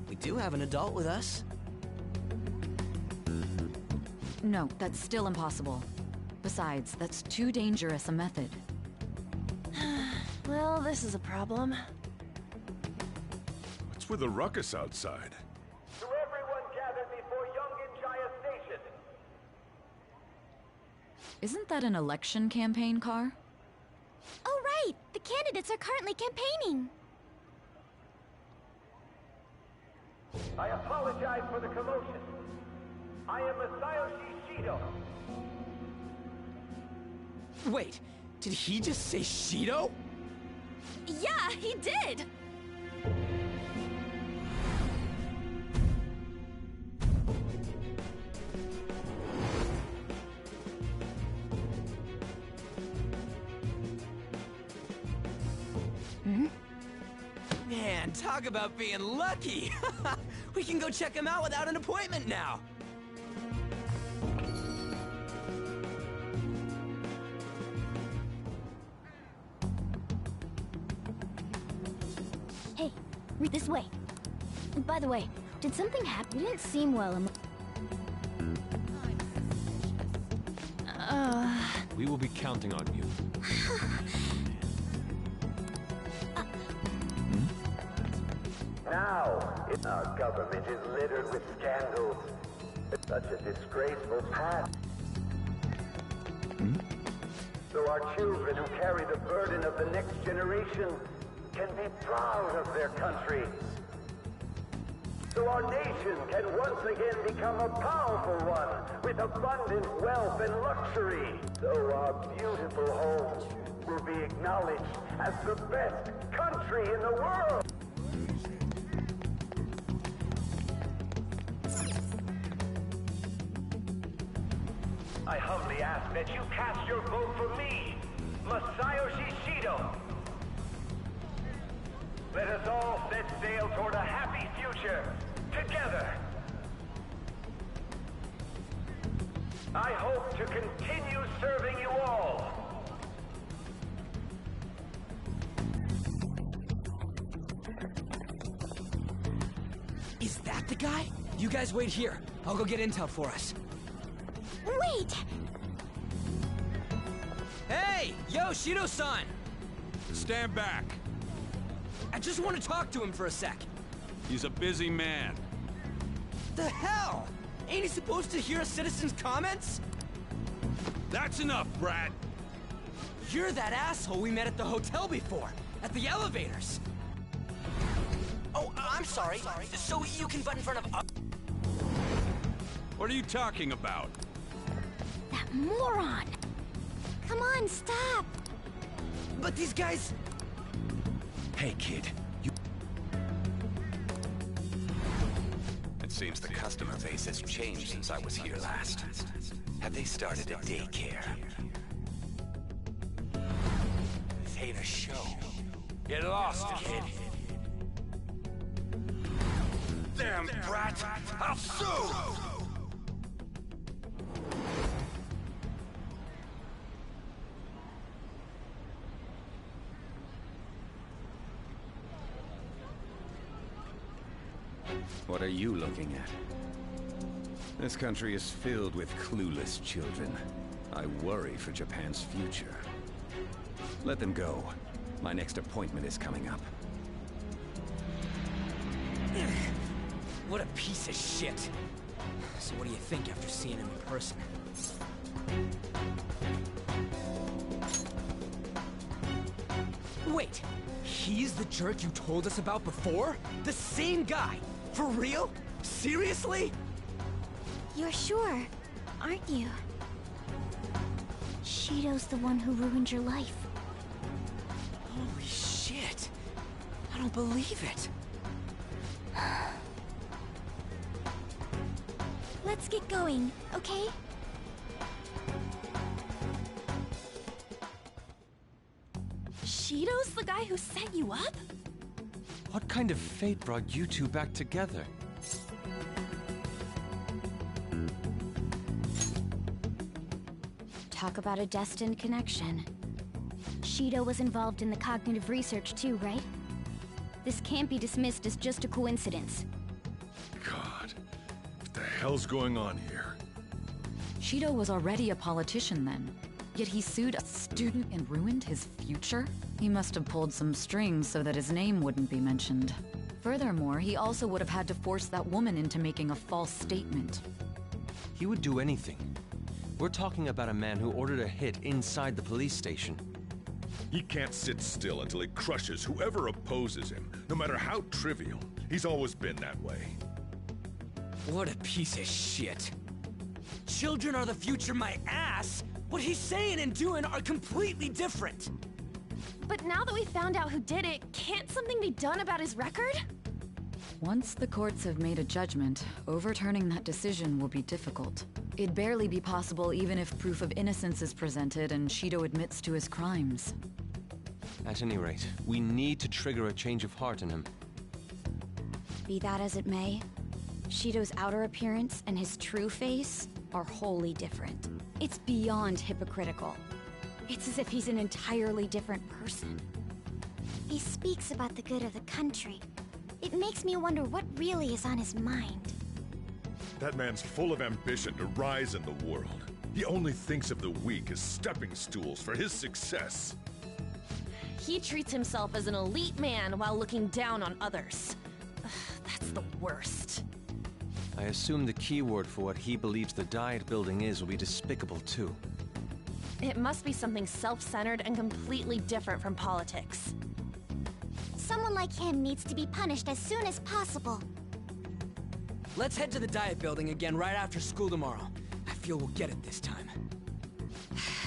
we do have an adult with us. No, that's still impossible. Besides, that's too dangerous a method. Well, this is a problem. What's with the ruckus outside? To everyone gathered before Yongin Jaya Station. Isn't that an election campaign car? Oh, right! The candidates are currently campaigning! I apologize for the commotion. I am Masayoshi Shido. Wait, did he just say Shido? Yeah, he did! Man, talk about being lucky! We can go check him out without an appointment now! Hey, read this way. By the way, did something happen? You didn't seem well. We will be counting on you. Now, our government is littered with scandals. Such a disgraceful past. So our children who carry the burden of the next generation can be proud of their country. So our nation can once again become a powerful one with abundant wealth and luxury. So our beautiful home will be acknowledged as the best country in the world. I humbly ask that you cast your vote for me, Masayoshi Shido. Let us all set sail toward a happy future, together. I hope to continue serving you all. Is that the guy? You guys wait here. I'll go get intel for us. Wait! Hey! Yo, Shido-san! Stand back. I just want to talk to him for a sec. He's a busy man. The hell? Ain't he supposed to hear a citizen's comments? That's enough, Brad. You're that asshole we met at the hotel before, at the elevators. Oh, I'm sorry. So you can butt in front of... What are you talking about? That moron! Come on, stop! But these guys... Hey, kid. You... It seems the customer base has changed since I was here last. Have they started a daycare? This ain't a show. Get lost, kid. Damn brat! I'll sue! What are you looking at? This country is filled with clueless children. I worry for Japan's future. Let them go. My next appointment is coming up. What a piece of shit. So what do you think after seeing him in person? Wait, He's the jerk you told us about before? The same guy? For real? Seriously? You're sure, aren't you? Shido's the one who ruined your life. Holy shit. I don't believe it. Let's get going, okay? Shido's the guy who set you up? What kind of fate brought you two back together? Talk about a destined connection. Shido was involved in the cognitive research too, right? This can't be dismissed as just a coincidence. God, what the hell's going on here? Shido was already a politician then, yet he sued a student and ruined his future? He must have pulled some strings so that his name wouldn't be mentioned. Furthermore, he also would have had to force that woman into making a false statement. He would do anything. We're talking about a man who ordered a hit inside the police station. He can't sit still until he crushes whoever opposes him, no matter how trivial. He's always been that way. What a piece of shit. Children are the future, my ass! What he's saying and doing are completely different! But now that we found out who did it, can't something be done about his record? Once the courts have made a judgment, overturning that decision will be difficult. It'd barely be possible even if proof of innocence is presented and Shido admits to his crimes. At any rate, we need to trigger a change of heart in him. Be that as it may, Shido's outer appearance and his true face are wholly different. It's beyond hypocritical. It's as if he's an entirely different person. He speaks about the good of the country. It makes me wonder what really is on his mind. That man's full of ambition to rise in the world. He only thinks of the weak as stepping stools for his success. He treats himself as an elite man while looking down on others. Ugh, that's the worst. I assume the key word for what he believes the Diet building is will be despicable too. It must be something self-centered and completely different from politics. Someone like him needs to be punished as soon as possible. Let's head to the Diet building again right after school tomorrow. I feel we'll get it this time.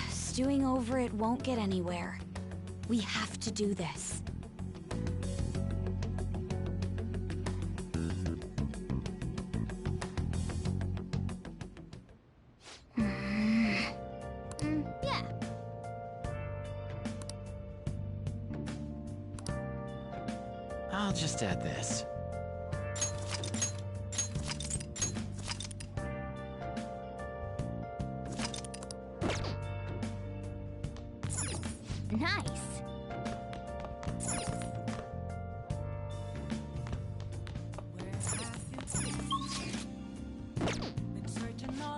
Stewing over it won't get anywhere. We have to do this. Yeah. I'll just add this. Nice.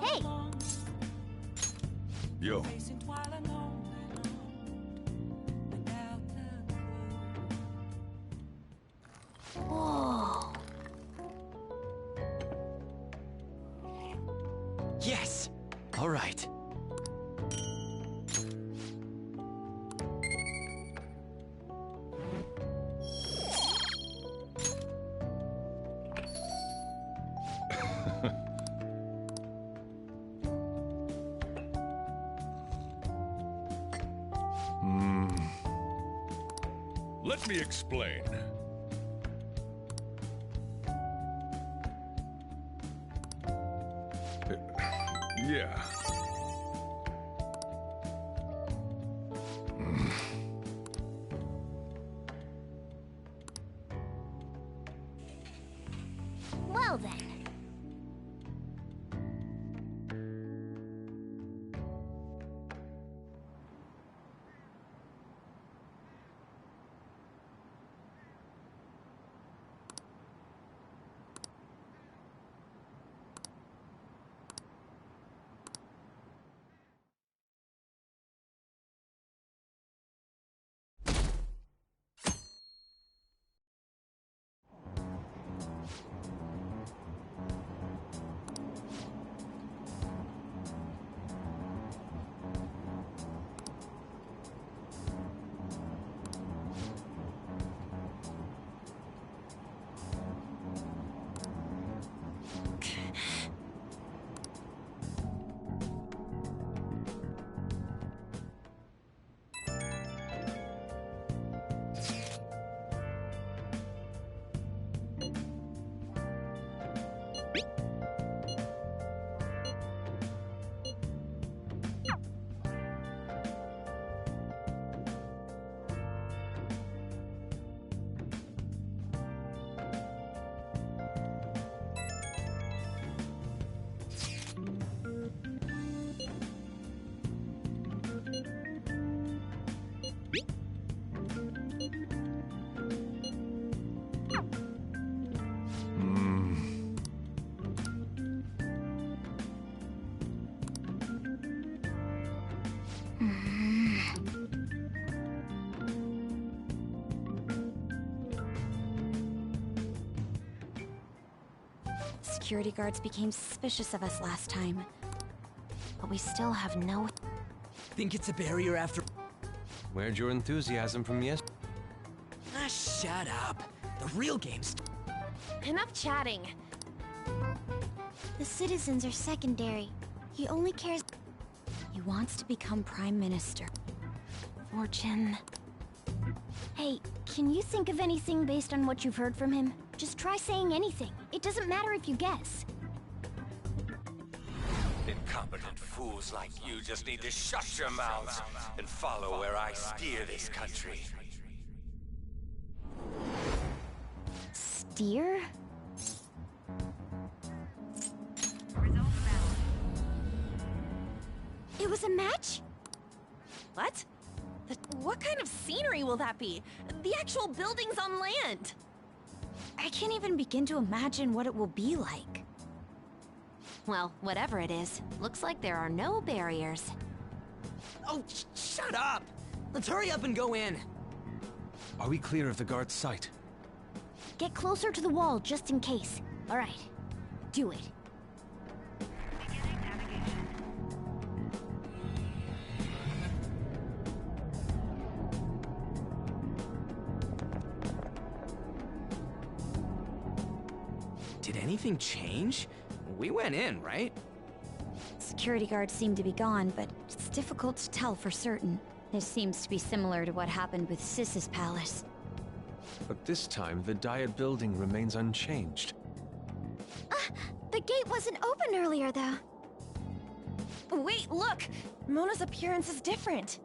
Hey! Yo. Whoa. Yes! All right. Let me explain. Yeah. Well then. Security guards became suspicious of us last time. But we still have no... Think it's a barrier after... Where'd your enthusiasm from yesterday? Ah, shut up. The real game's... Enough chatting. The citizens are secondary. He only cares... He wants to become Prime Minister. Fortune... Hey, can you think of anything based on what you've heard from him? Just try saying anything. It doesn't matter if you guess. Incompetent fools like you just need to shut your mouths and follow where I steer this country. Steer? It was a match? What? What kind of scenery will that be? The actual buildings on land! I can't even begin to imagine what it will be like. Well, whatever it is, looks like there are no barriers. Oh, shut up! Let's hurry up and go in. Are we clear of the guard's sight? Get closer to the wall just in case. All right, do it. Did anything change? We went in, right? Security guards seem to be gone, but it's difficult to tell for certain. This seems to be similar to what happened with Sis's palace. But this time, the Diet building remains unchanged. The gate wasn't open earlier, though. Wait, look! Mona's appearance is different.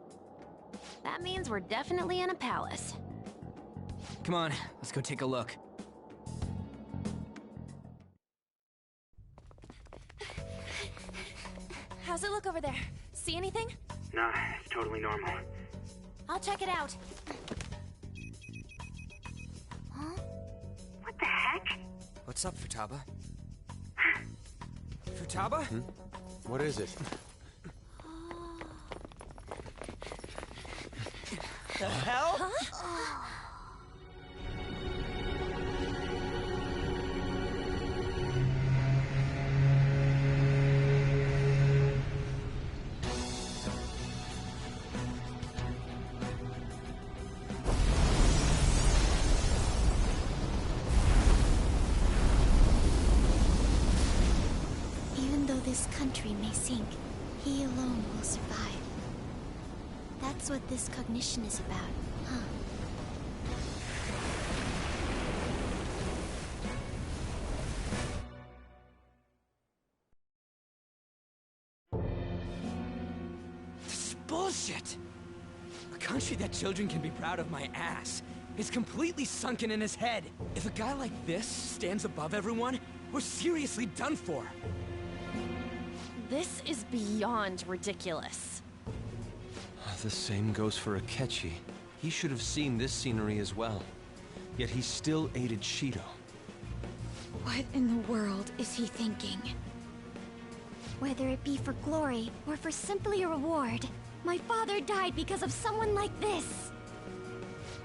That means we're definitely in a palace. Come on, let's go take a look. How's it look over there? See anything? Nah, it's totally normal. I'll check it out. Huh? What the heck? What's up, Futaba? Futaba? What is it? The hell? Huh? Even though this country may sink, he alone will survive. That's what this cognition is about, huh? This is bullshit! A country that children can be proud of my ass is completely sunken in his head. If a guy like this stands above everyone, we're seriously done for. This is beyond ridiculous. The same goes for Akechi. He should have seen this scenery as well. Yet he still aided Shido. What in the world is he thinking? Whether it be for glory or for simply a reward, my father died because of someone like this.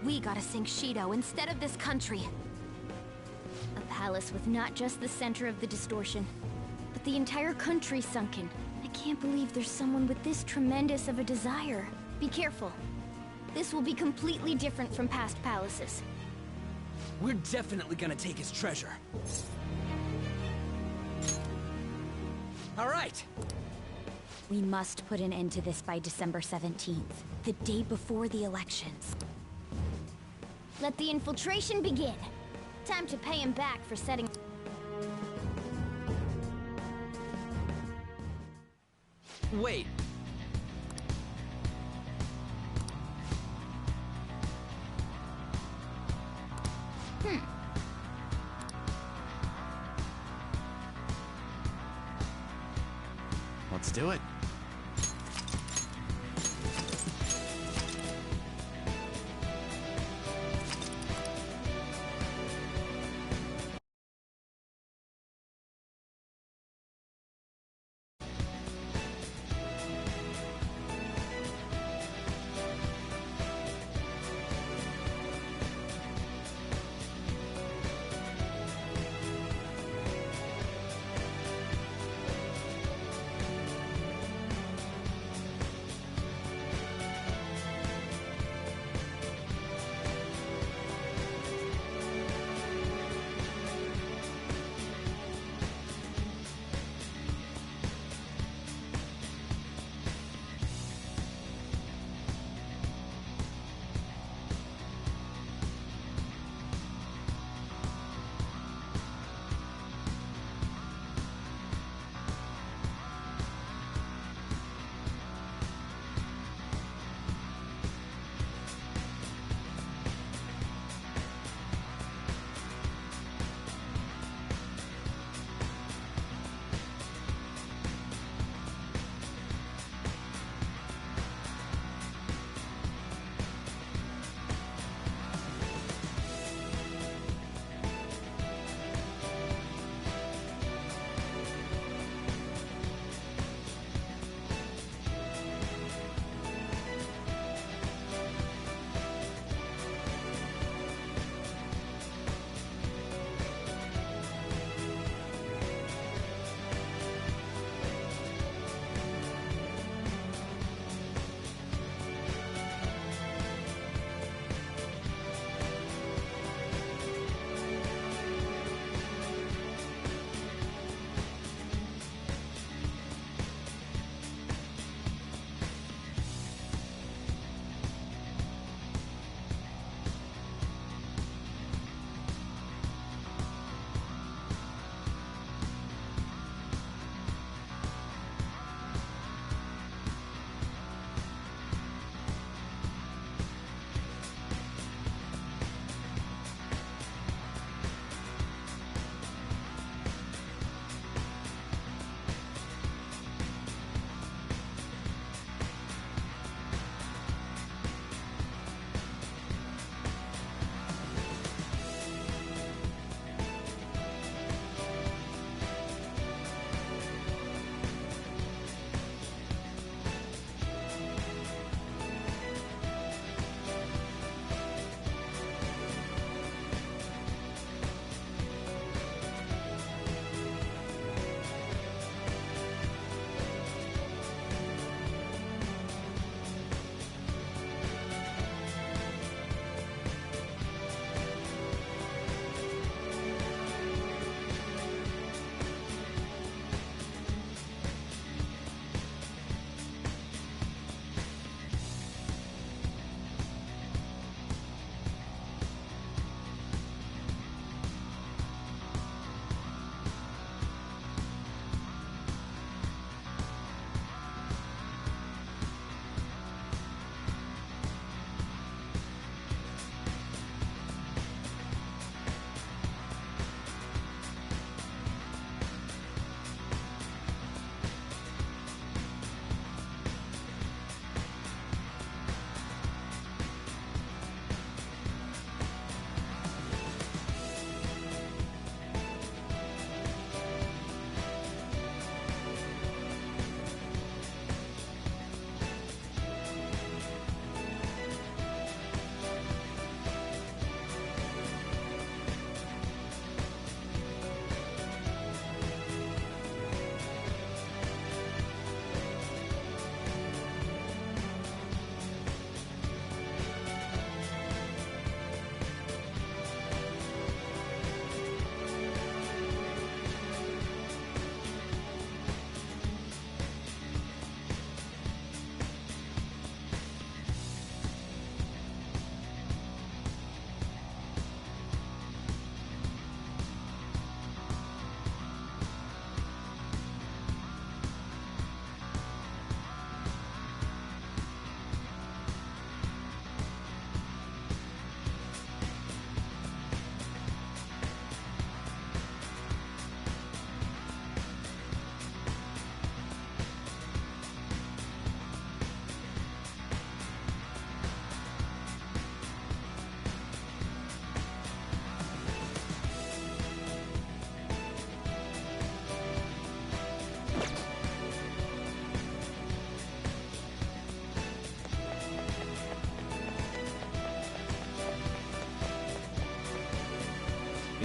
We gotta sink Shido instead of this country. A palace with not just the center of the distortion, but the entire country sunken. I can't believe there's someone with this tremendous of a desire. Be careful. This will be completely different from past palaces. We're definitely gonna take his treasure. All right. We must put an end to this by December 17th, the day before the elections. Let the infiltration begin. Time to pay him back for setting... Wait. Let's do it.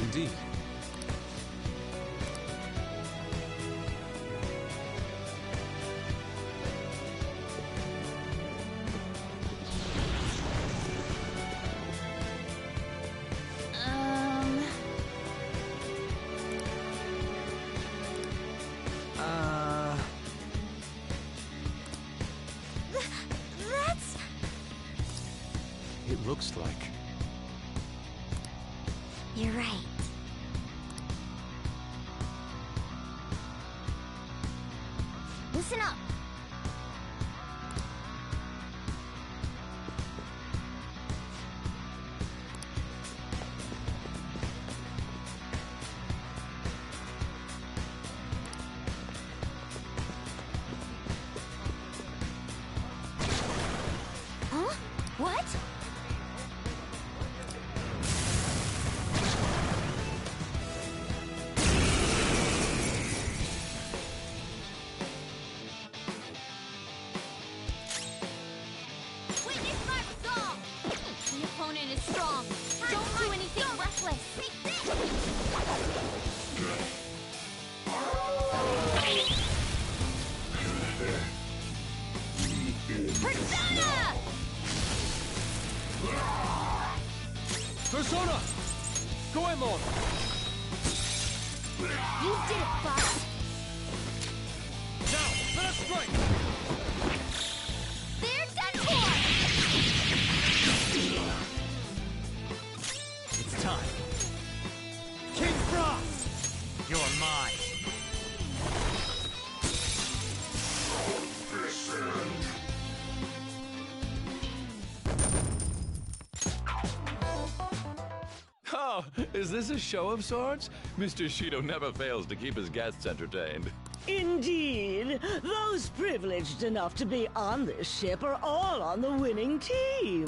Indeed. That's... It looks like... You're right. Listen up. Huh? What? Witness my resolve! The opponent is strong. Don't do anything reckless. Take this! Persona! Persona! Goemon! You did it, boss! Now, let us strike! They're done for! It's time. King Frost! You're mine. Oh, is this a show of sorts? Mr. Shido never fails to keep his guests entertained. Indeed. Those privileged enough to be on this ship are all on the winning team.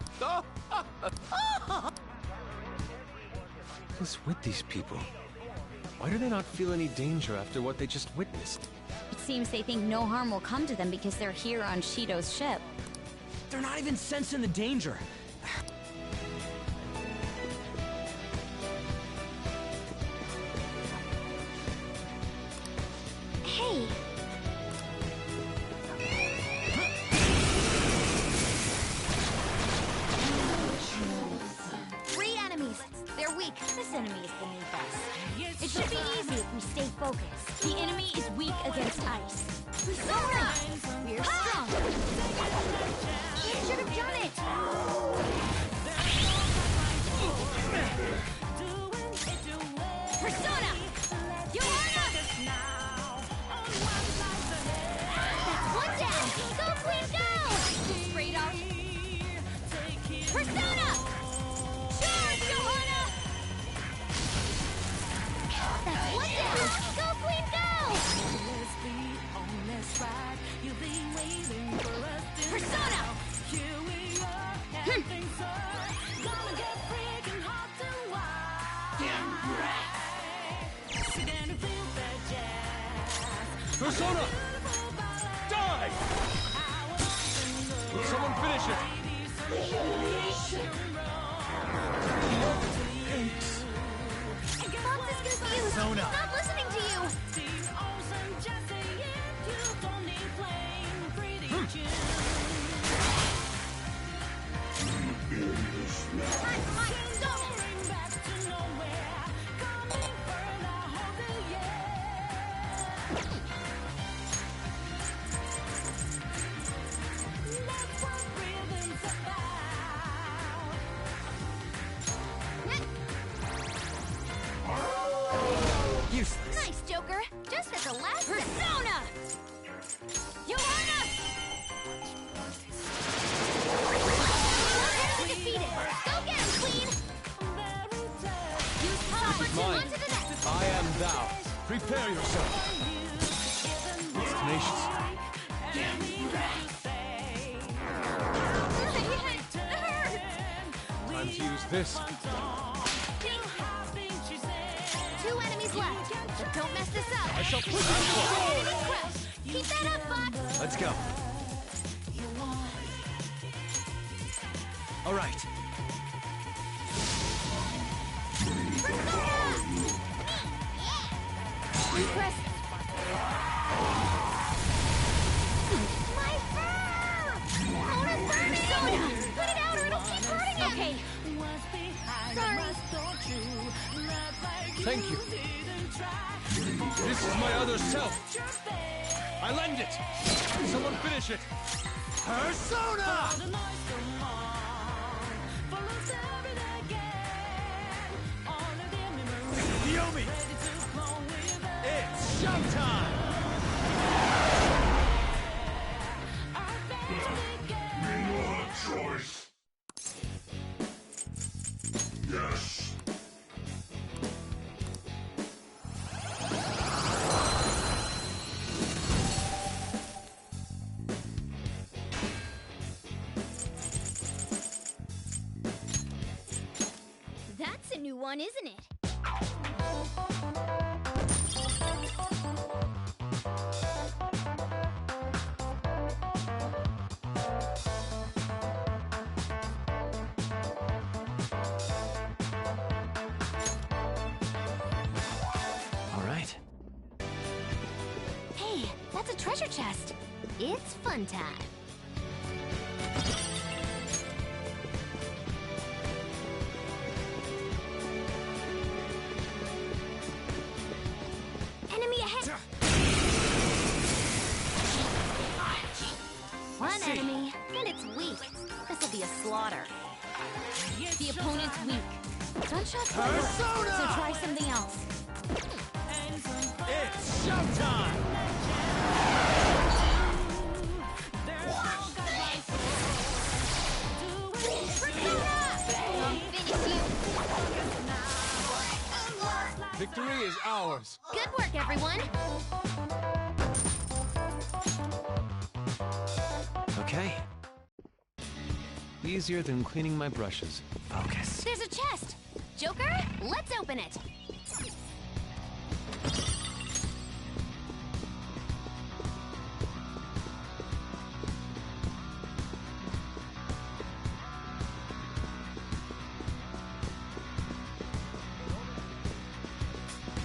What's with these people? Why do they not feel any danger after what they just witnessed? It seems they think no harm will come to them because they're here on Shido's ship. They're not even sensing the danger. Hey! 3 enemies. They're weak. This enemy is beneath us. It should be easy if we stay focused. The enemy is weak against ice. Persona! We're strong. You should have done it. Persona! Johanna! That's one down. Go, Queen, go! Straight up. Persona! Charge, Johanna! That's one down. Go, Queen, go! Persona! Persona! Die! Will someone finish it? Fox is confused. Persona. He's not listening to you. Useless. Nice, Joker. Just at the last Persona! Johanna! Enemy defeated. Go get him, Queen! Use power to Mine. onto the next. I am thou. Prepare yourself. It's tenacious. Time to use this. 2 enemies left. But don't mess this up. I shall push it Enemies crush. Keep that up, Fox. Let's go. All right. Persona! Thank you. This is my other self. I lend it. Someone finish it. Persona! Yomi! It's showtime! You have a choice. Yes. That's a new one, isn't it? All right. Hey, that's a treasure chest. It's fun time. Enemy ahead! One enemy, and it's weak. This'll be a slaughter. The opponent's weak. Gunshots won't work, so try something else. It's showtime! Victory is ours. Good work, everyone! Okay. Easier than cleaning my brushes. Focus. There's a chest! Joker, let's open it!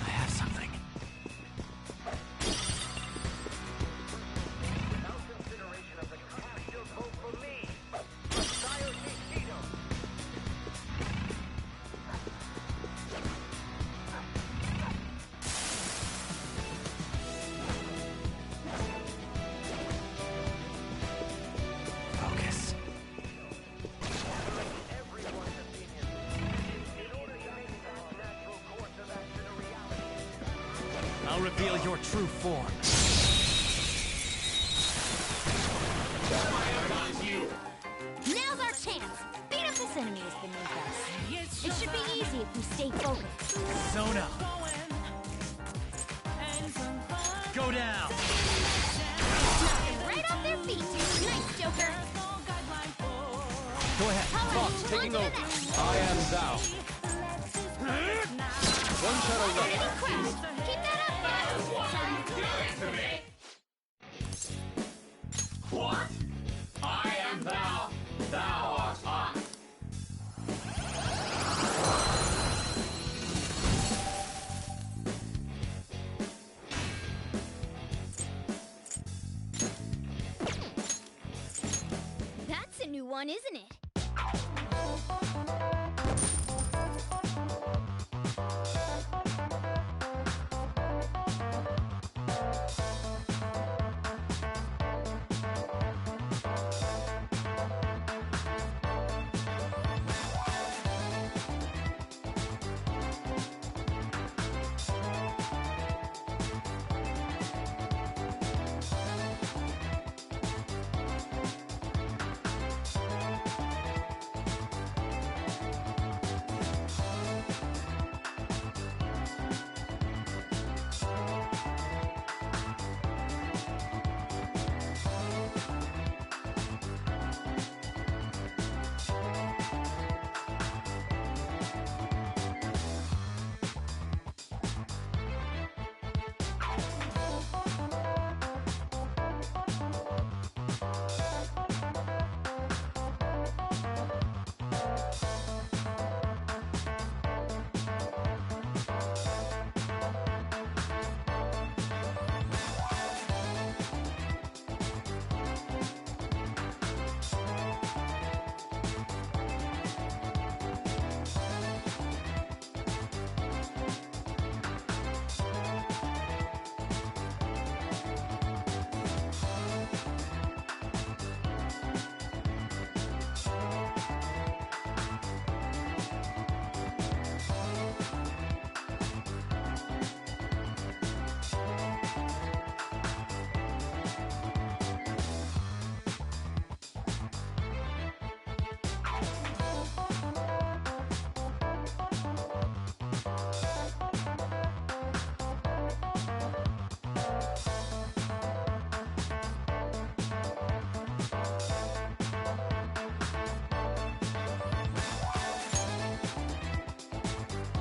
I have something. Focus. I'll reveal your true form. Now's our chance! Beat up this enemy is beneath us. It should be easy if we stay focused. Persona. Go down. Right off their feet! Nice, Joker! Go ahead. Fox, taking over. I am thou. One shadow left. Enemy crashed! Keep that up! What? I am thou. Thou art I. That's a new one, isn't it?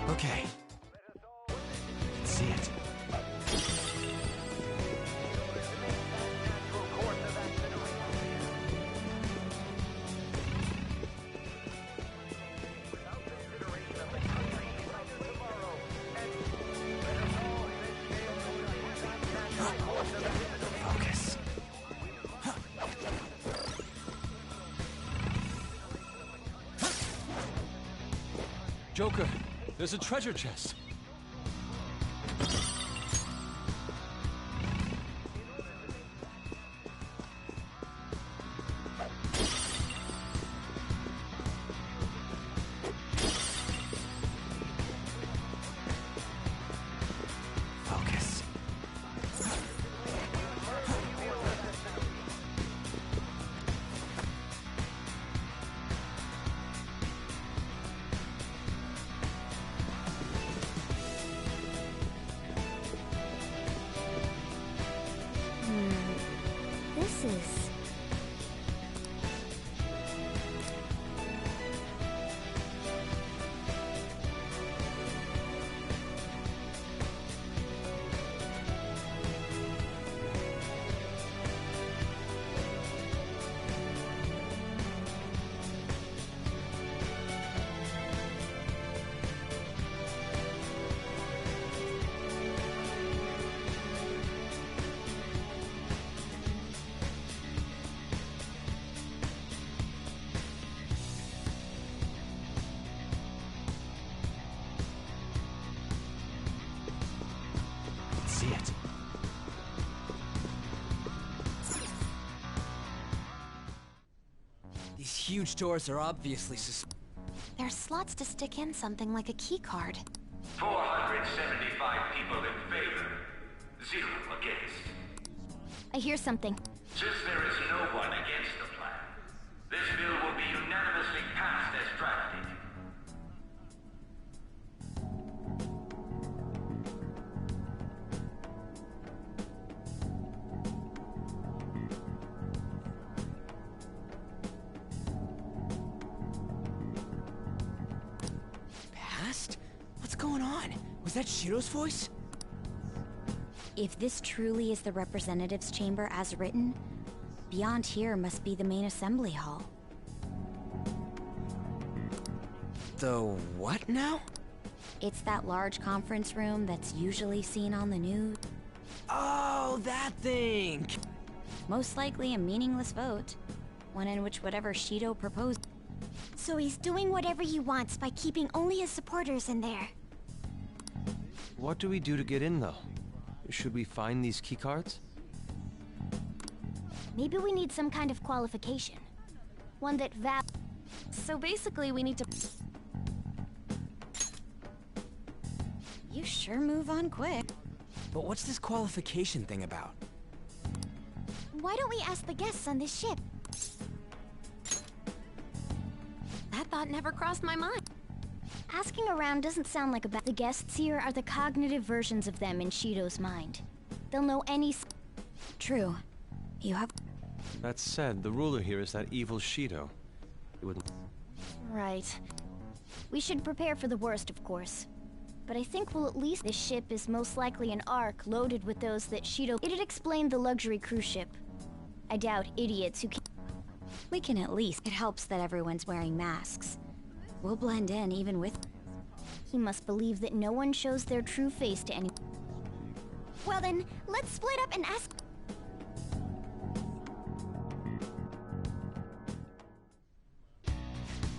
Okay. Let's see it. Focus. Joker, there's a treasure chest. Focus. This is... Let's see it. These huge doors are obviously There's slots to stick in something like a key card. 475 people in favor, 0 against. I hear something. Since there is no one against the plan, this bill will be unanimously passed as drafted. Passed? What's going on? Was that Shiro's voice? If this truly is the representatives' chamber as written, beyond here must be the main assembly hall. The what now? It's that large conference room that's usually seen on the news. Oh, that thing! Most likely a meaningless vote. One in which whatever Shido proposed. So he's doing whatever he wants by keeping only his supporters in there. What do we do to get in, though? Should we find these keycards? Maybe we need some kind of qualification. One that So basically, we need to... You sure move on quick. But what's this qualification thing about? Why don't we ask the guests on this ship? That thought never crossed my mind. Asking around doesn't sound like a bad... The guests here are the cognitive versions of them in Shido's mind. They'll know any... True. You have... That said, the ruler here is that evil Shido. It would... Right. We should prepare for the worst, of course. But I think we'll at least... This ship is most likely an Ark loaded with those that Shido... It'd explain the luxury cruise ship. I doubt idiots who can... We can at least... It helps that everyone's wearing masks. We'll blend in even with... He must believe that no one shows their true face to anyone. Well then, let's split up and ask...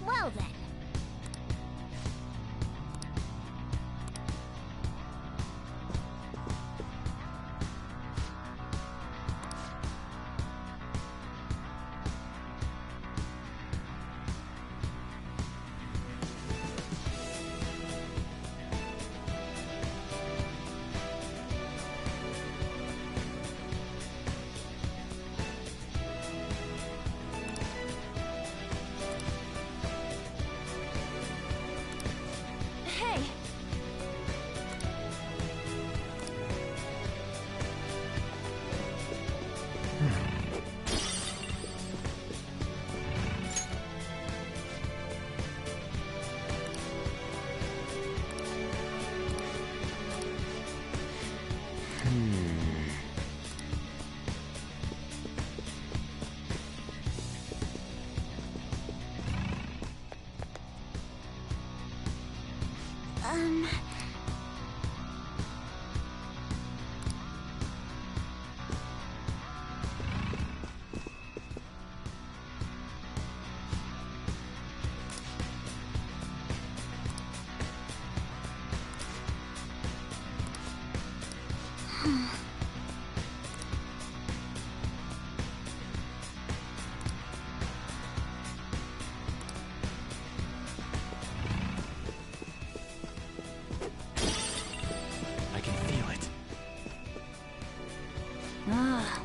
Well then. I can feel it. Ah.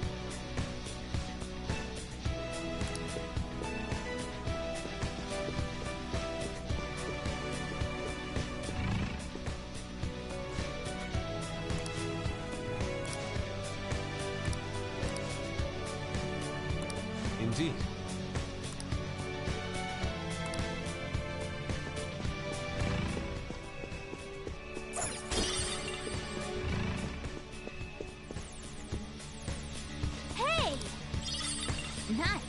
Indeed. Hey! Nice.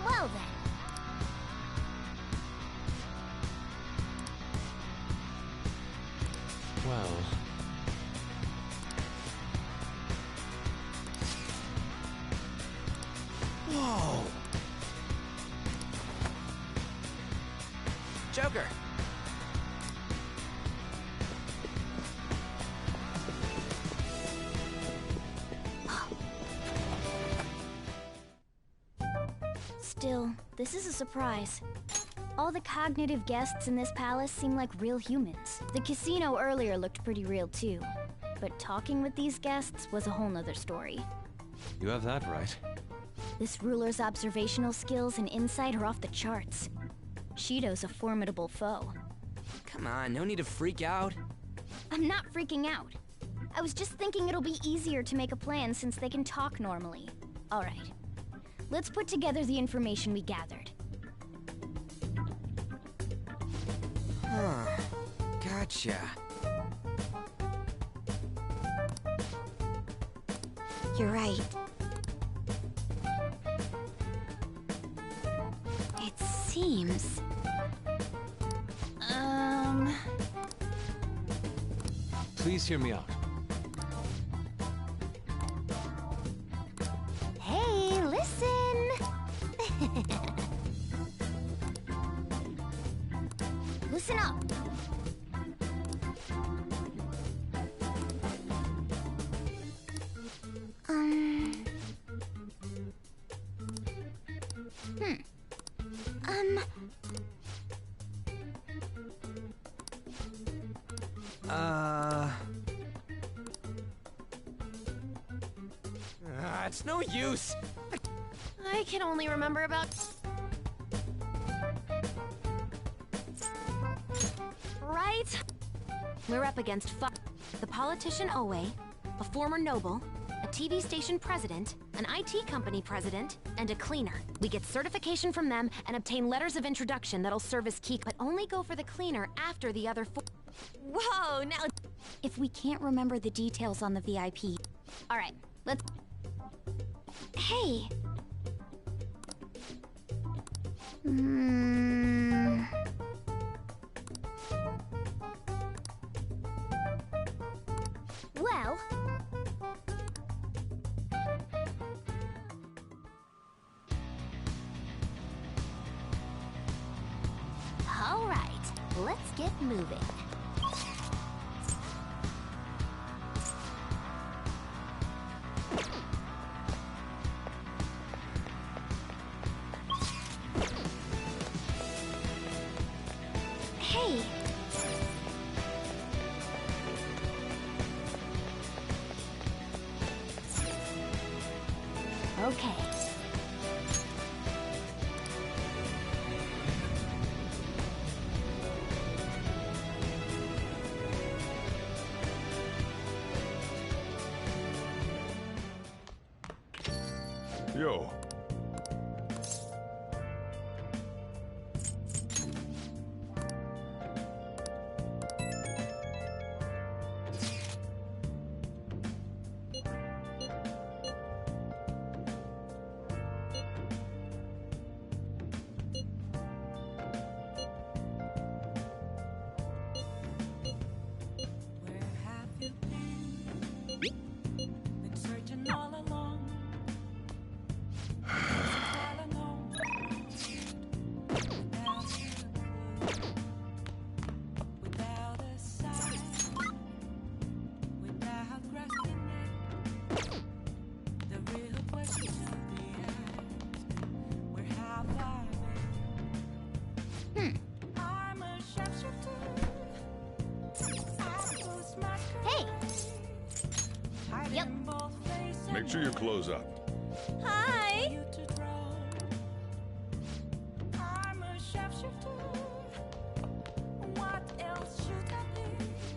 Well then. Well... Whoa! Joker! Still, this is a surprise. All the cognitive guests in this palace seem like real humans. The casino earlier looked pretty real too. But talking with these guests was a whole nother story. You have that right. This ruler's observational skills and insight are off the charts. Shido's a formidable foe. Come on, no need to freak out. I'm not freaking out. I was just thinking it'll be easier to make a plan since they can talk normally. Alright. Let's put together the information we gathered. Huh. Gotcha. You're right. It seems... Please hear me out. Hey, listen! Listen up. It's no use. I can only remember about... Right? We're up against the politician Owe, a former noble, a TV station president, an IT company president, and a cleaner. We get certification from them and obtain letters of introduction that'll serve as key, but only go for the cleaner after the other four. Whoa, now... If we can't remember the details on the VIP... Alright, let's... Hey! Well... Alright, let's get moving. Hey! Okay. Yo. Yep. Make sure you close up. Hi!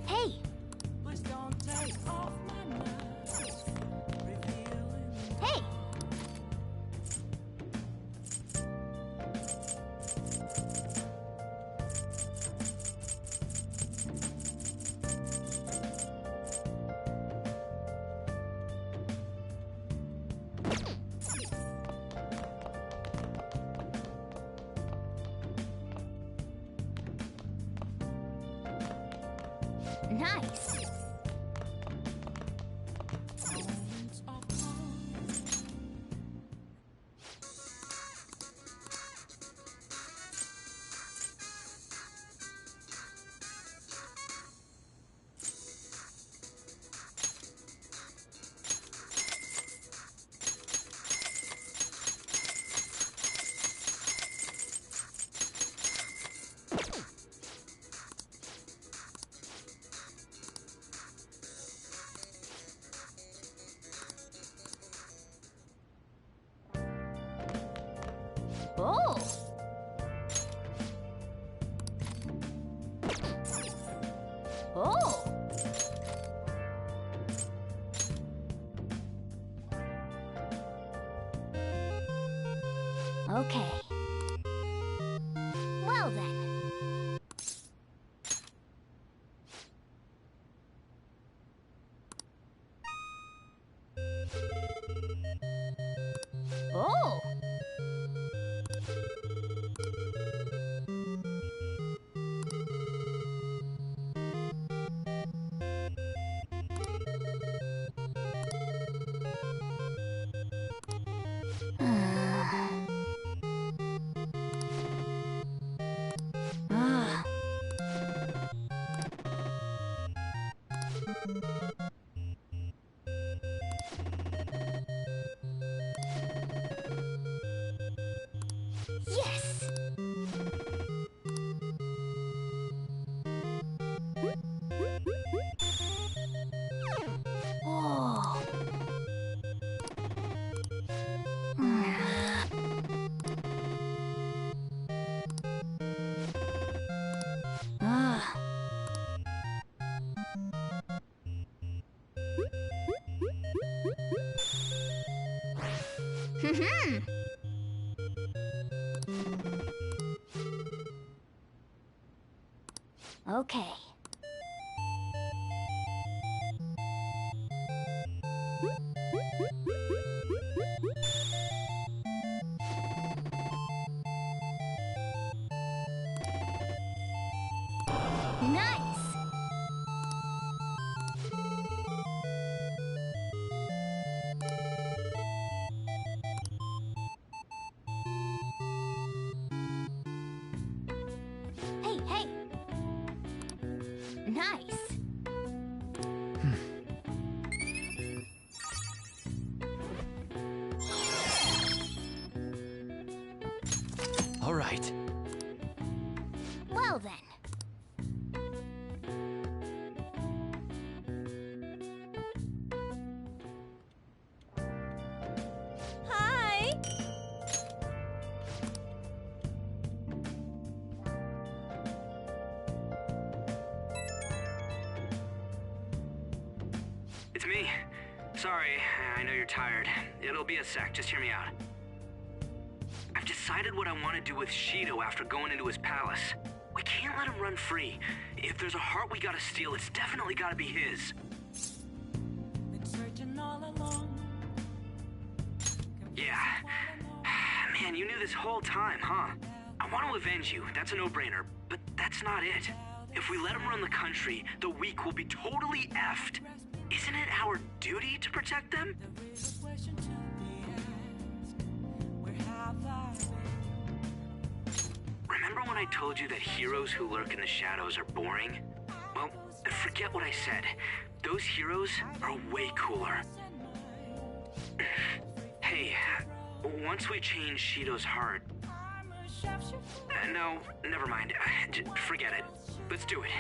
Hey! Hey! Nice! Oh! Oh! Okay. Well then. Oh! Ah. Yes! Oh. Ah. Okay. Nice! Hey, hey! Nice! All right. Well then. Hi! It's me. Sorry, I know you're tired. It'll be a sec, just hear me out. I've decided what I want to do with Shido after going into his palace. We can't let him run free. If there's a heart we gotta steal, it's definitely gotta be his. Yeah. Man, you knew this whole time, huh? I want to avenge you, that's a no-brainer, but that's not it. If we let him run the country, the weak will be totally effed. Isn't it our duty to protect them? Remember when I told you that heroes who lurk in the shadows are boring? Well, forget what I said. Those heroes are way cooler. Hey, once we change Shido's heart... no, never mind. Forget it. Let's do it.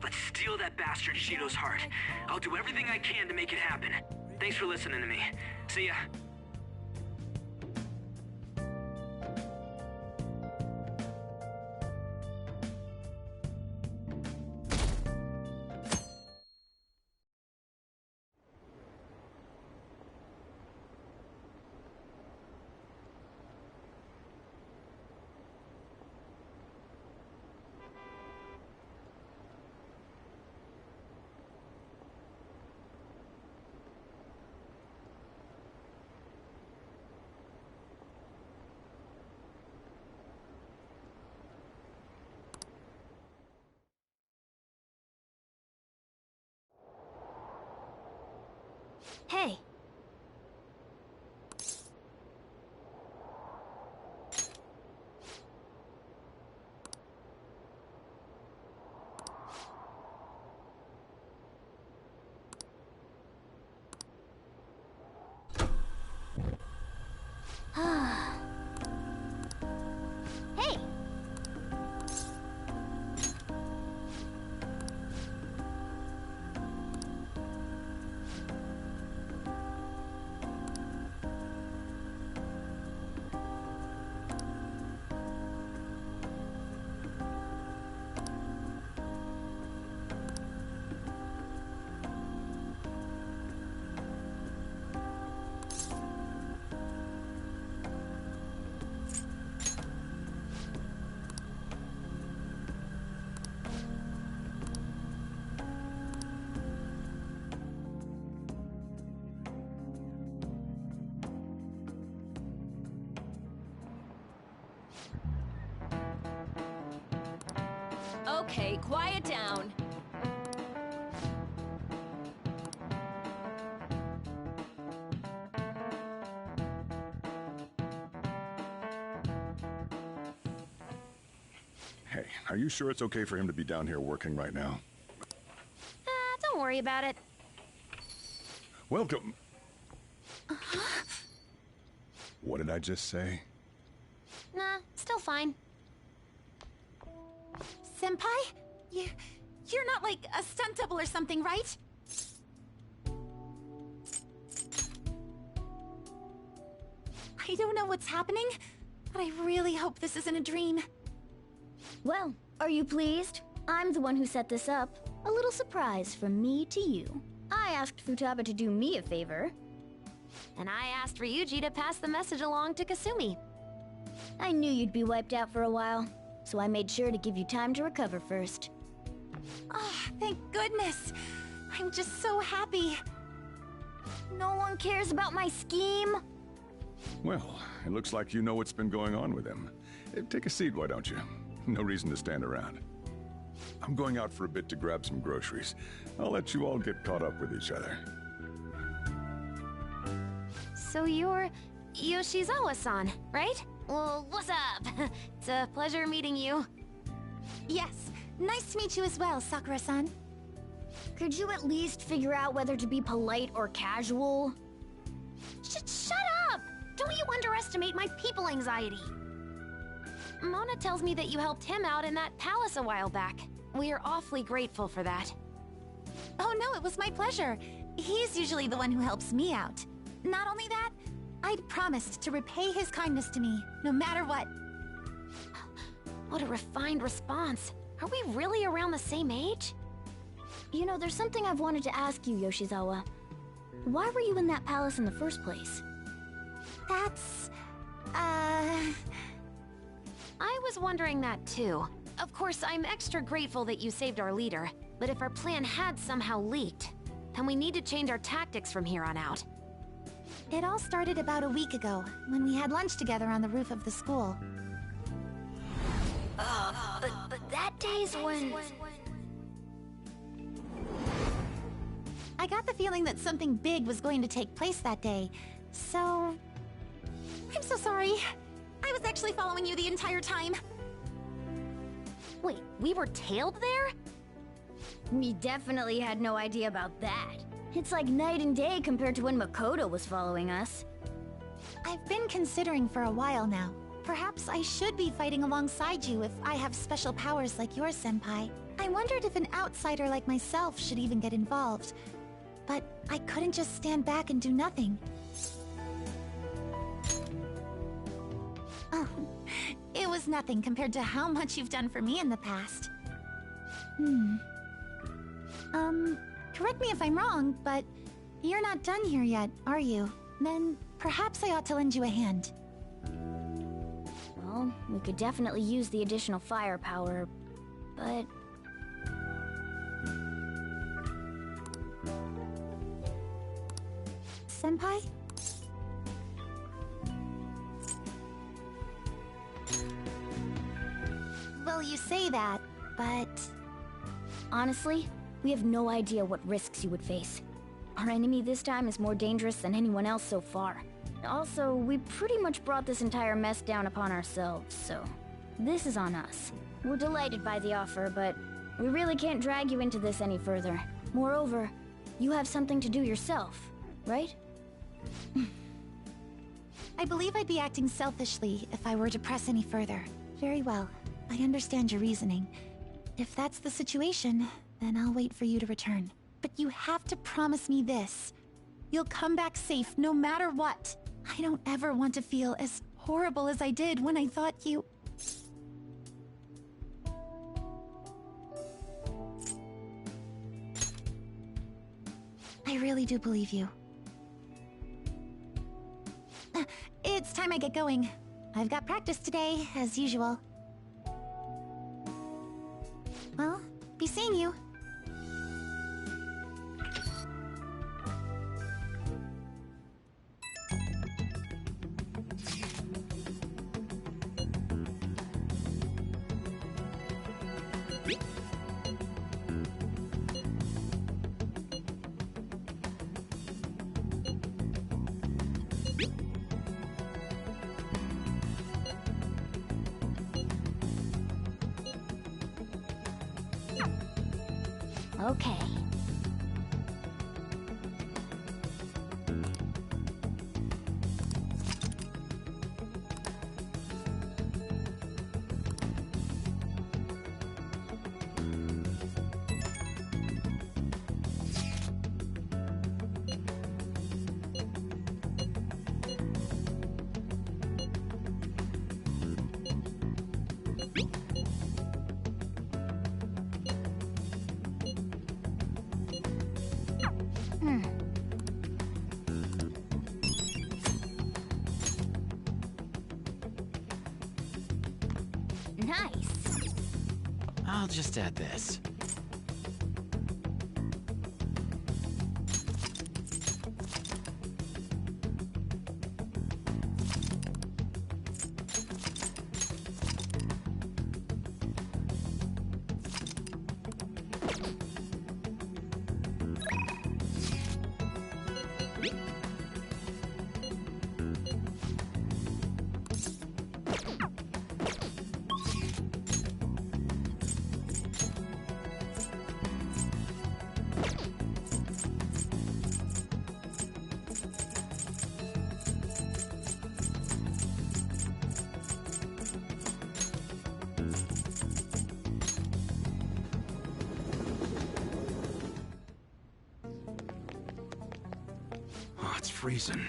Let's steal that bastard Shido's heart. I'll do everything I can to make it happen. Thanks for listening to me. See ya. Hey. Hey. Okay, quiet down. Hey, are you sure it's okay for him to be down here working right now? Don't worry about it. Welcome. What did I just say? Nah, still fine. Senpai? You're not like a stunt double or something, right? I don't know what's happening, but I really hope this isn't a dream. Well, are you pleased? I'm the one who set this up. A little surprise from me to you. I asked Futaba to do me a favor. And I asked Ryuji to pass the message along to Kasumi. I knew you'd be wiped out for a while, so I made sure to give you time to recover first. Oh, thank goodness. I'm just so happy. No one cares about my scheme. Well, it looks like you know what's been going on with him. Take a seat, why don't you? No reason to stand around. I'm going out for a bit to grab some groceries. I'll let you all get caught up with each other. So you're Yoshizawa-san, right? Well, what's up? It's a pleasure meeting you. Yes, nice to meet you as well, Sakura-san. Could you at least figure out whether to be polite or casual? Shut up! Don't you underestimate my people anxiety. Mona tells me that you helped him out in that palace a while back. We are awfully grateful for that. Oh no, it was my pleasure. He's usually the one who helps me out. Not only that, I'd promised to repay his kindness to me, no matter what. What a refined response. Are we really around the same age? You know, there's something I've wanted to ask you, Yoshizawa. Why were you in that palace in the first place? That's... I was wondering that too. Of course, I'm extra grateful that you saved our leader, but if our plan had somehow leaked, then we need to change our tactics from here on out. It all started about a week ago, when we had lunch together on the roof of the school. But that day's when... I got the feeling that something big was going to take place that day, so... I'm so sorry. I was actually following you the entire time. Wait, we were tailed there? We definitely had no idea about that. It's like night and day compared to when Makoto was following us. I've been considering for a while now. Perhaps I should be fighting alongside you if I have special powers like yours, Senpai. I wondered if an outsider like myself should even get involved. but I couldn't just stand back and do nothing. Oh, it was nothing compared to how much you've done for me in the past. Correct me if I'm wrong, but you're not done here yet, are you? Then perhaps I ought to lend you a hand. Well, we could definitely use the additional firepower, but... Senpai? Well, you say that, but... Honestly, we have no idea what risks you would face. Our enemy this time is more dangerous than anyone else so far. Also, we pretty much brought this entire mess down upon ourselves, so... This is on us. We're delighted by the offer, but we really can't drag you into this any further. Moreover, you have something to do yourself, right? I believe I'd be acting selfishly if I were to press any further. Very well. I understand your reasoning. If that's the situation, then I'll wait for you to return. But you have to promise me this. You'll come back safe no matter what. I don't ever want to feel as horrible as I did when I thought you... I really do believe you. It's time I get going. I've got practice today, as usual. Well, be seeing you. Okay. Nice. I'll just add this. Oh, it's freezing.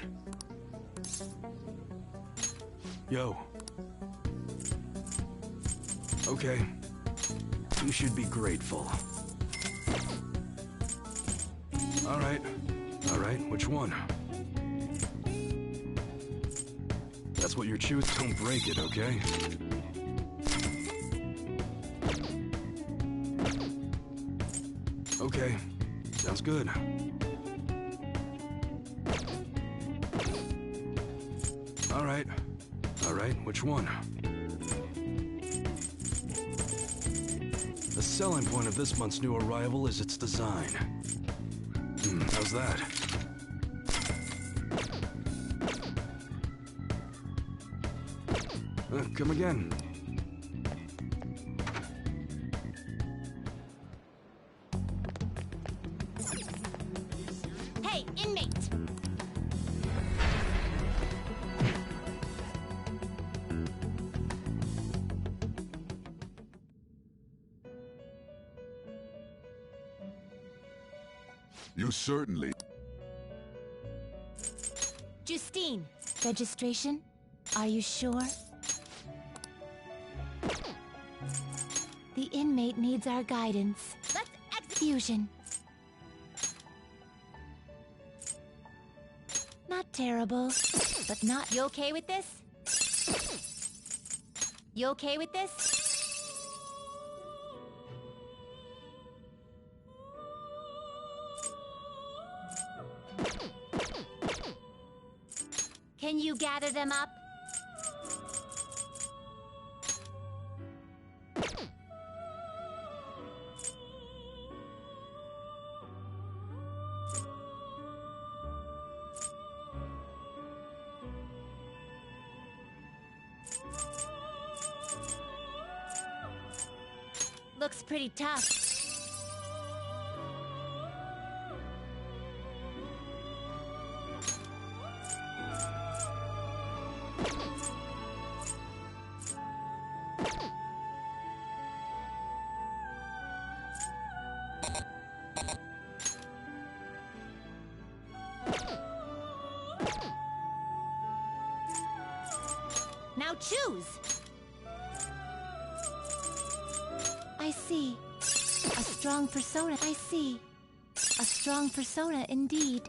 Yo. Okay. You should be grateful. Alright. Alright, which one? That's what you choose, don't break it, okay? Okay. Sounds good. Alright. Alright, which one? The selling point of this month's new arrival is its design. How's that? Come again. Hey, inmate! You You certainly... Justine. Registration? Are you sure? The inmate needs our guidance. Let's execution. Not terrible, but not... You okay with this? You okay with this? Can you gather them up? Looks pretty tough. Now choose! I see. A strong persona. I see. A strong persona indeed.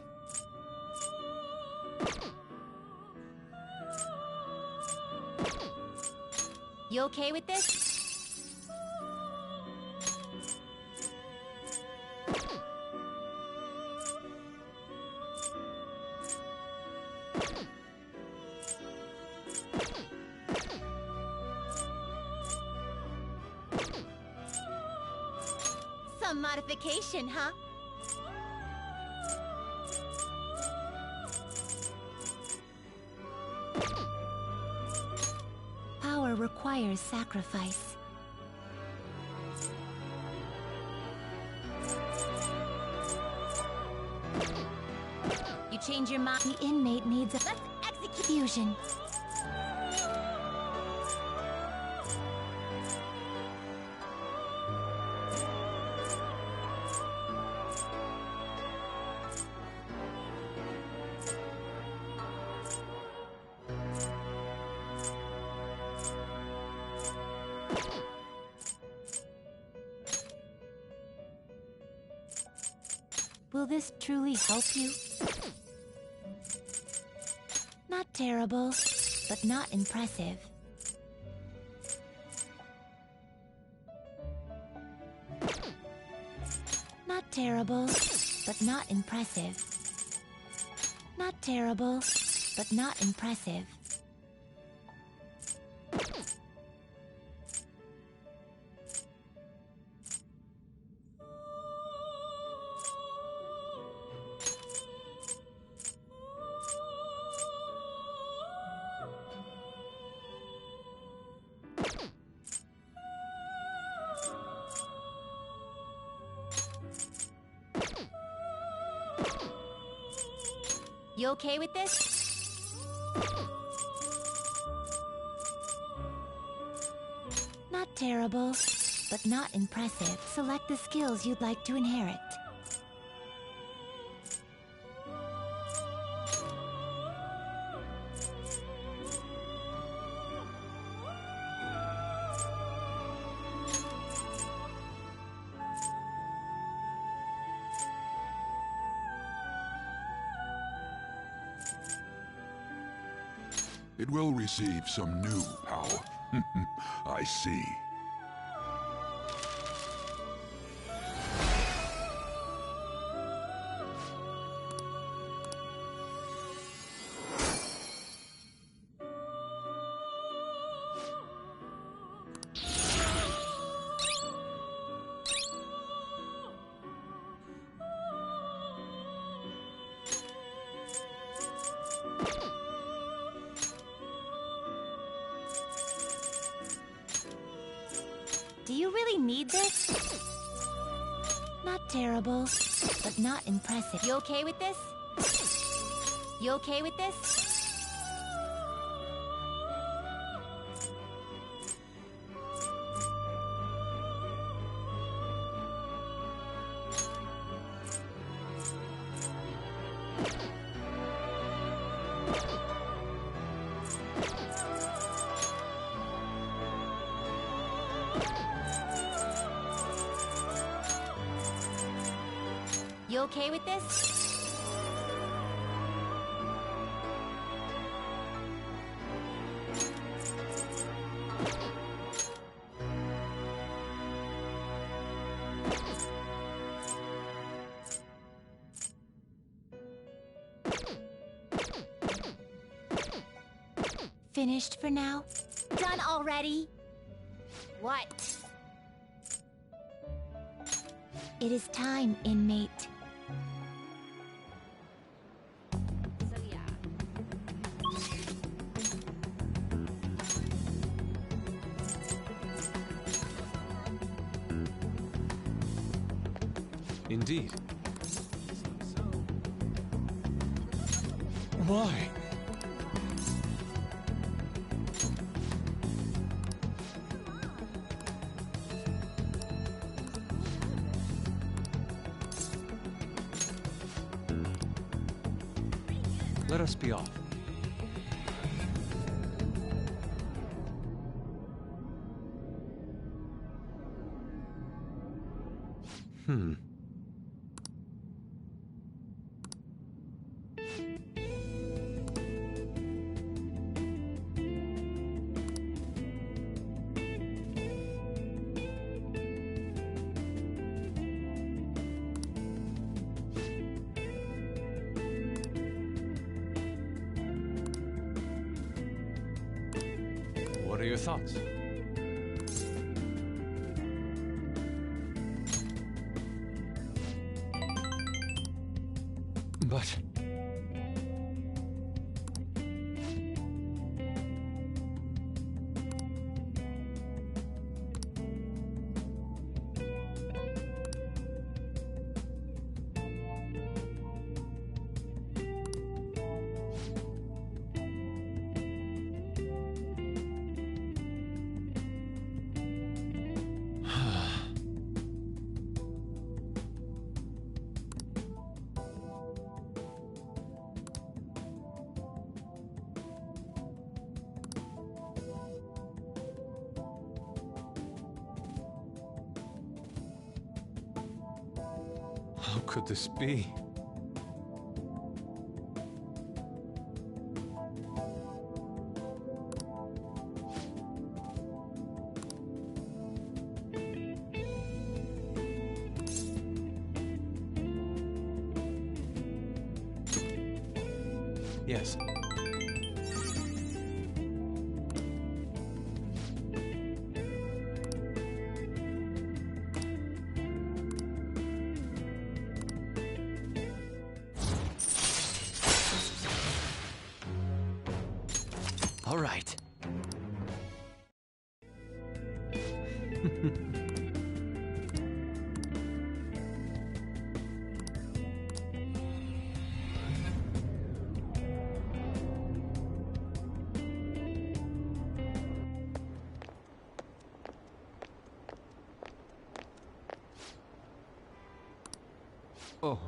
You okay with this? Some modification, huh? Power requires sacrifice. You change your mind. The inmate needs a... Let's execute fusion. Will this truly help you? Not terrible, but not impressive. Not terrible, but not impressive. Not terrible, but not impressive. You okay with this? Not terrible, but not impressive. Select the skills you'd like to inherit. It will receive some new power. I see. Do you really need this? Not terrible, but not impressive. You okay with this? You okay with this? You okay with this? Finished for now? Done already? What? It is time, inmate. So yeah. Indeed. Why? Let us be off. What are your thoughts? But... How could this be? Yes. All right. Oh.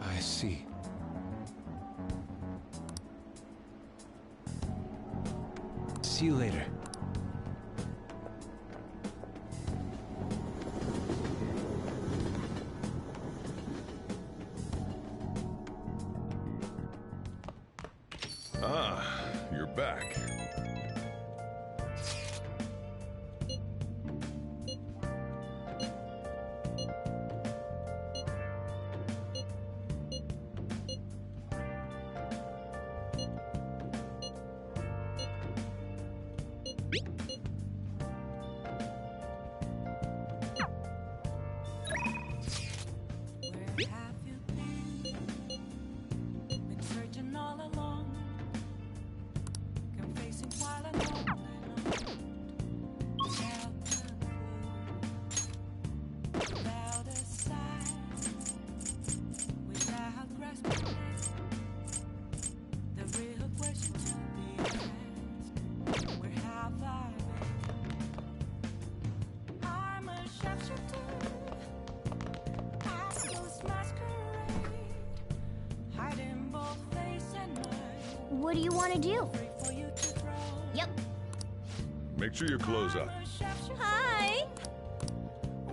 I see. See you later. Ah, you're back. Where have you been? Been searching all along. Confess What do you want to do? Yep. Make sure you close up. Hi!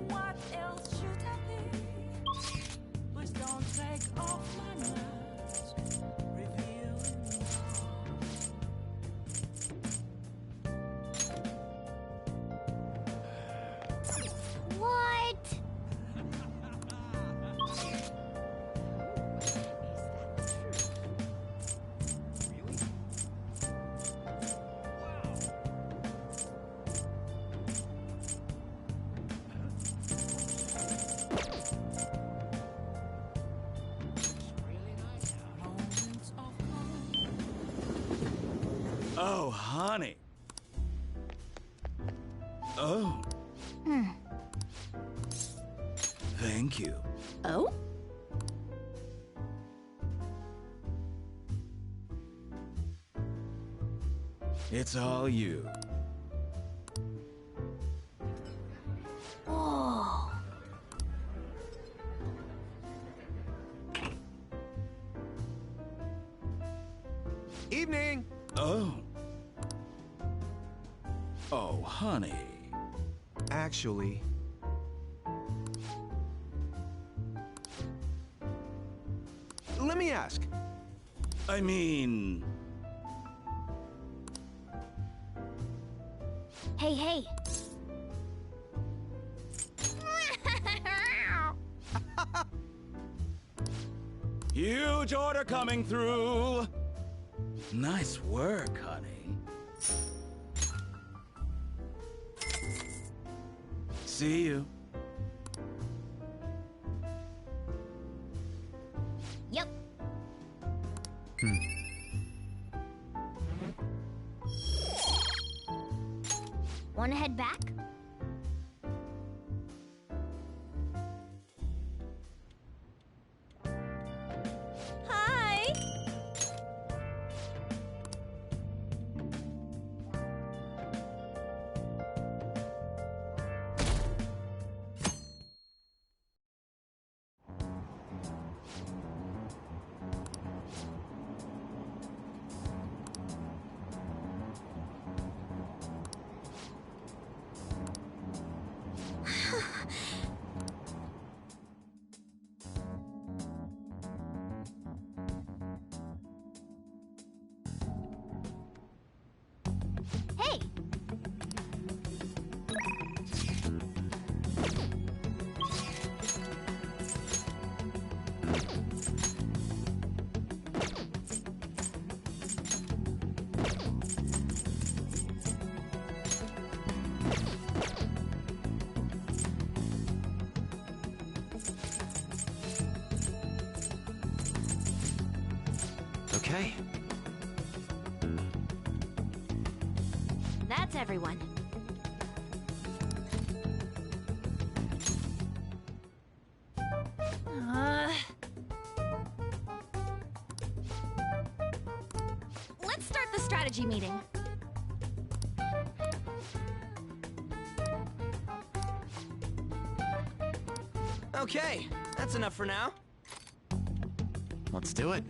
What else should I be? Please don't take off my mask. Reveal What? Oh, honey. Oh. Thank you. Oh? It's all you. Oh. Evening! Oh. Oh, honey. Actually... Let me ask. I mean... Hey, hey. Huge order coming through. Nice work, honey. See you. Yep. Wanna head back? Hi! Hey! Okay. That's everyone. Let's start the strategy meeting. Okay, that's enough for now. Let's do it.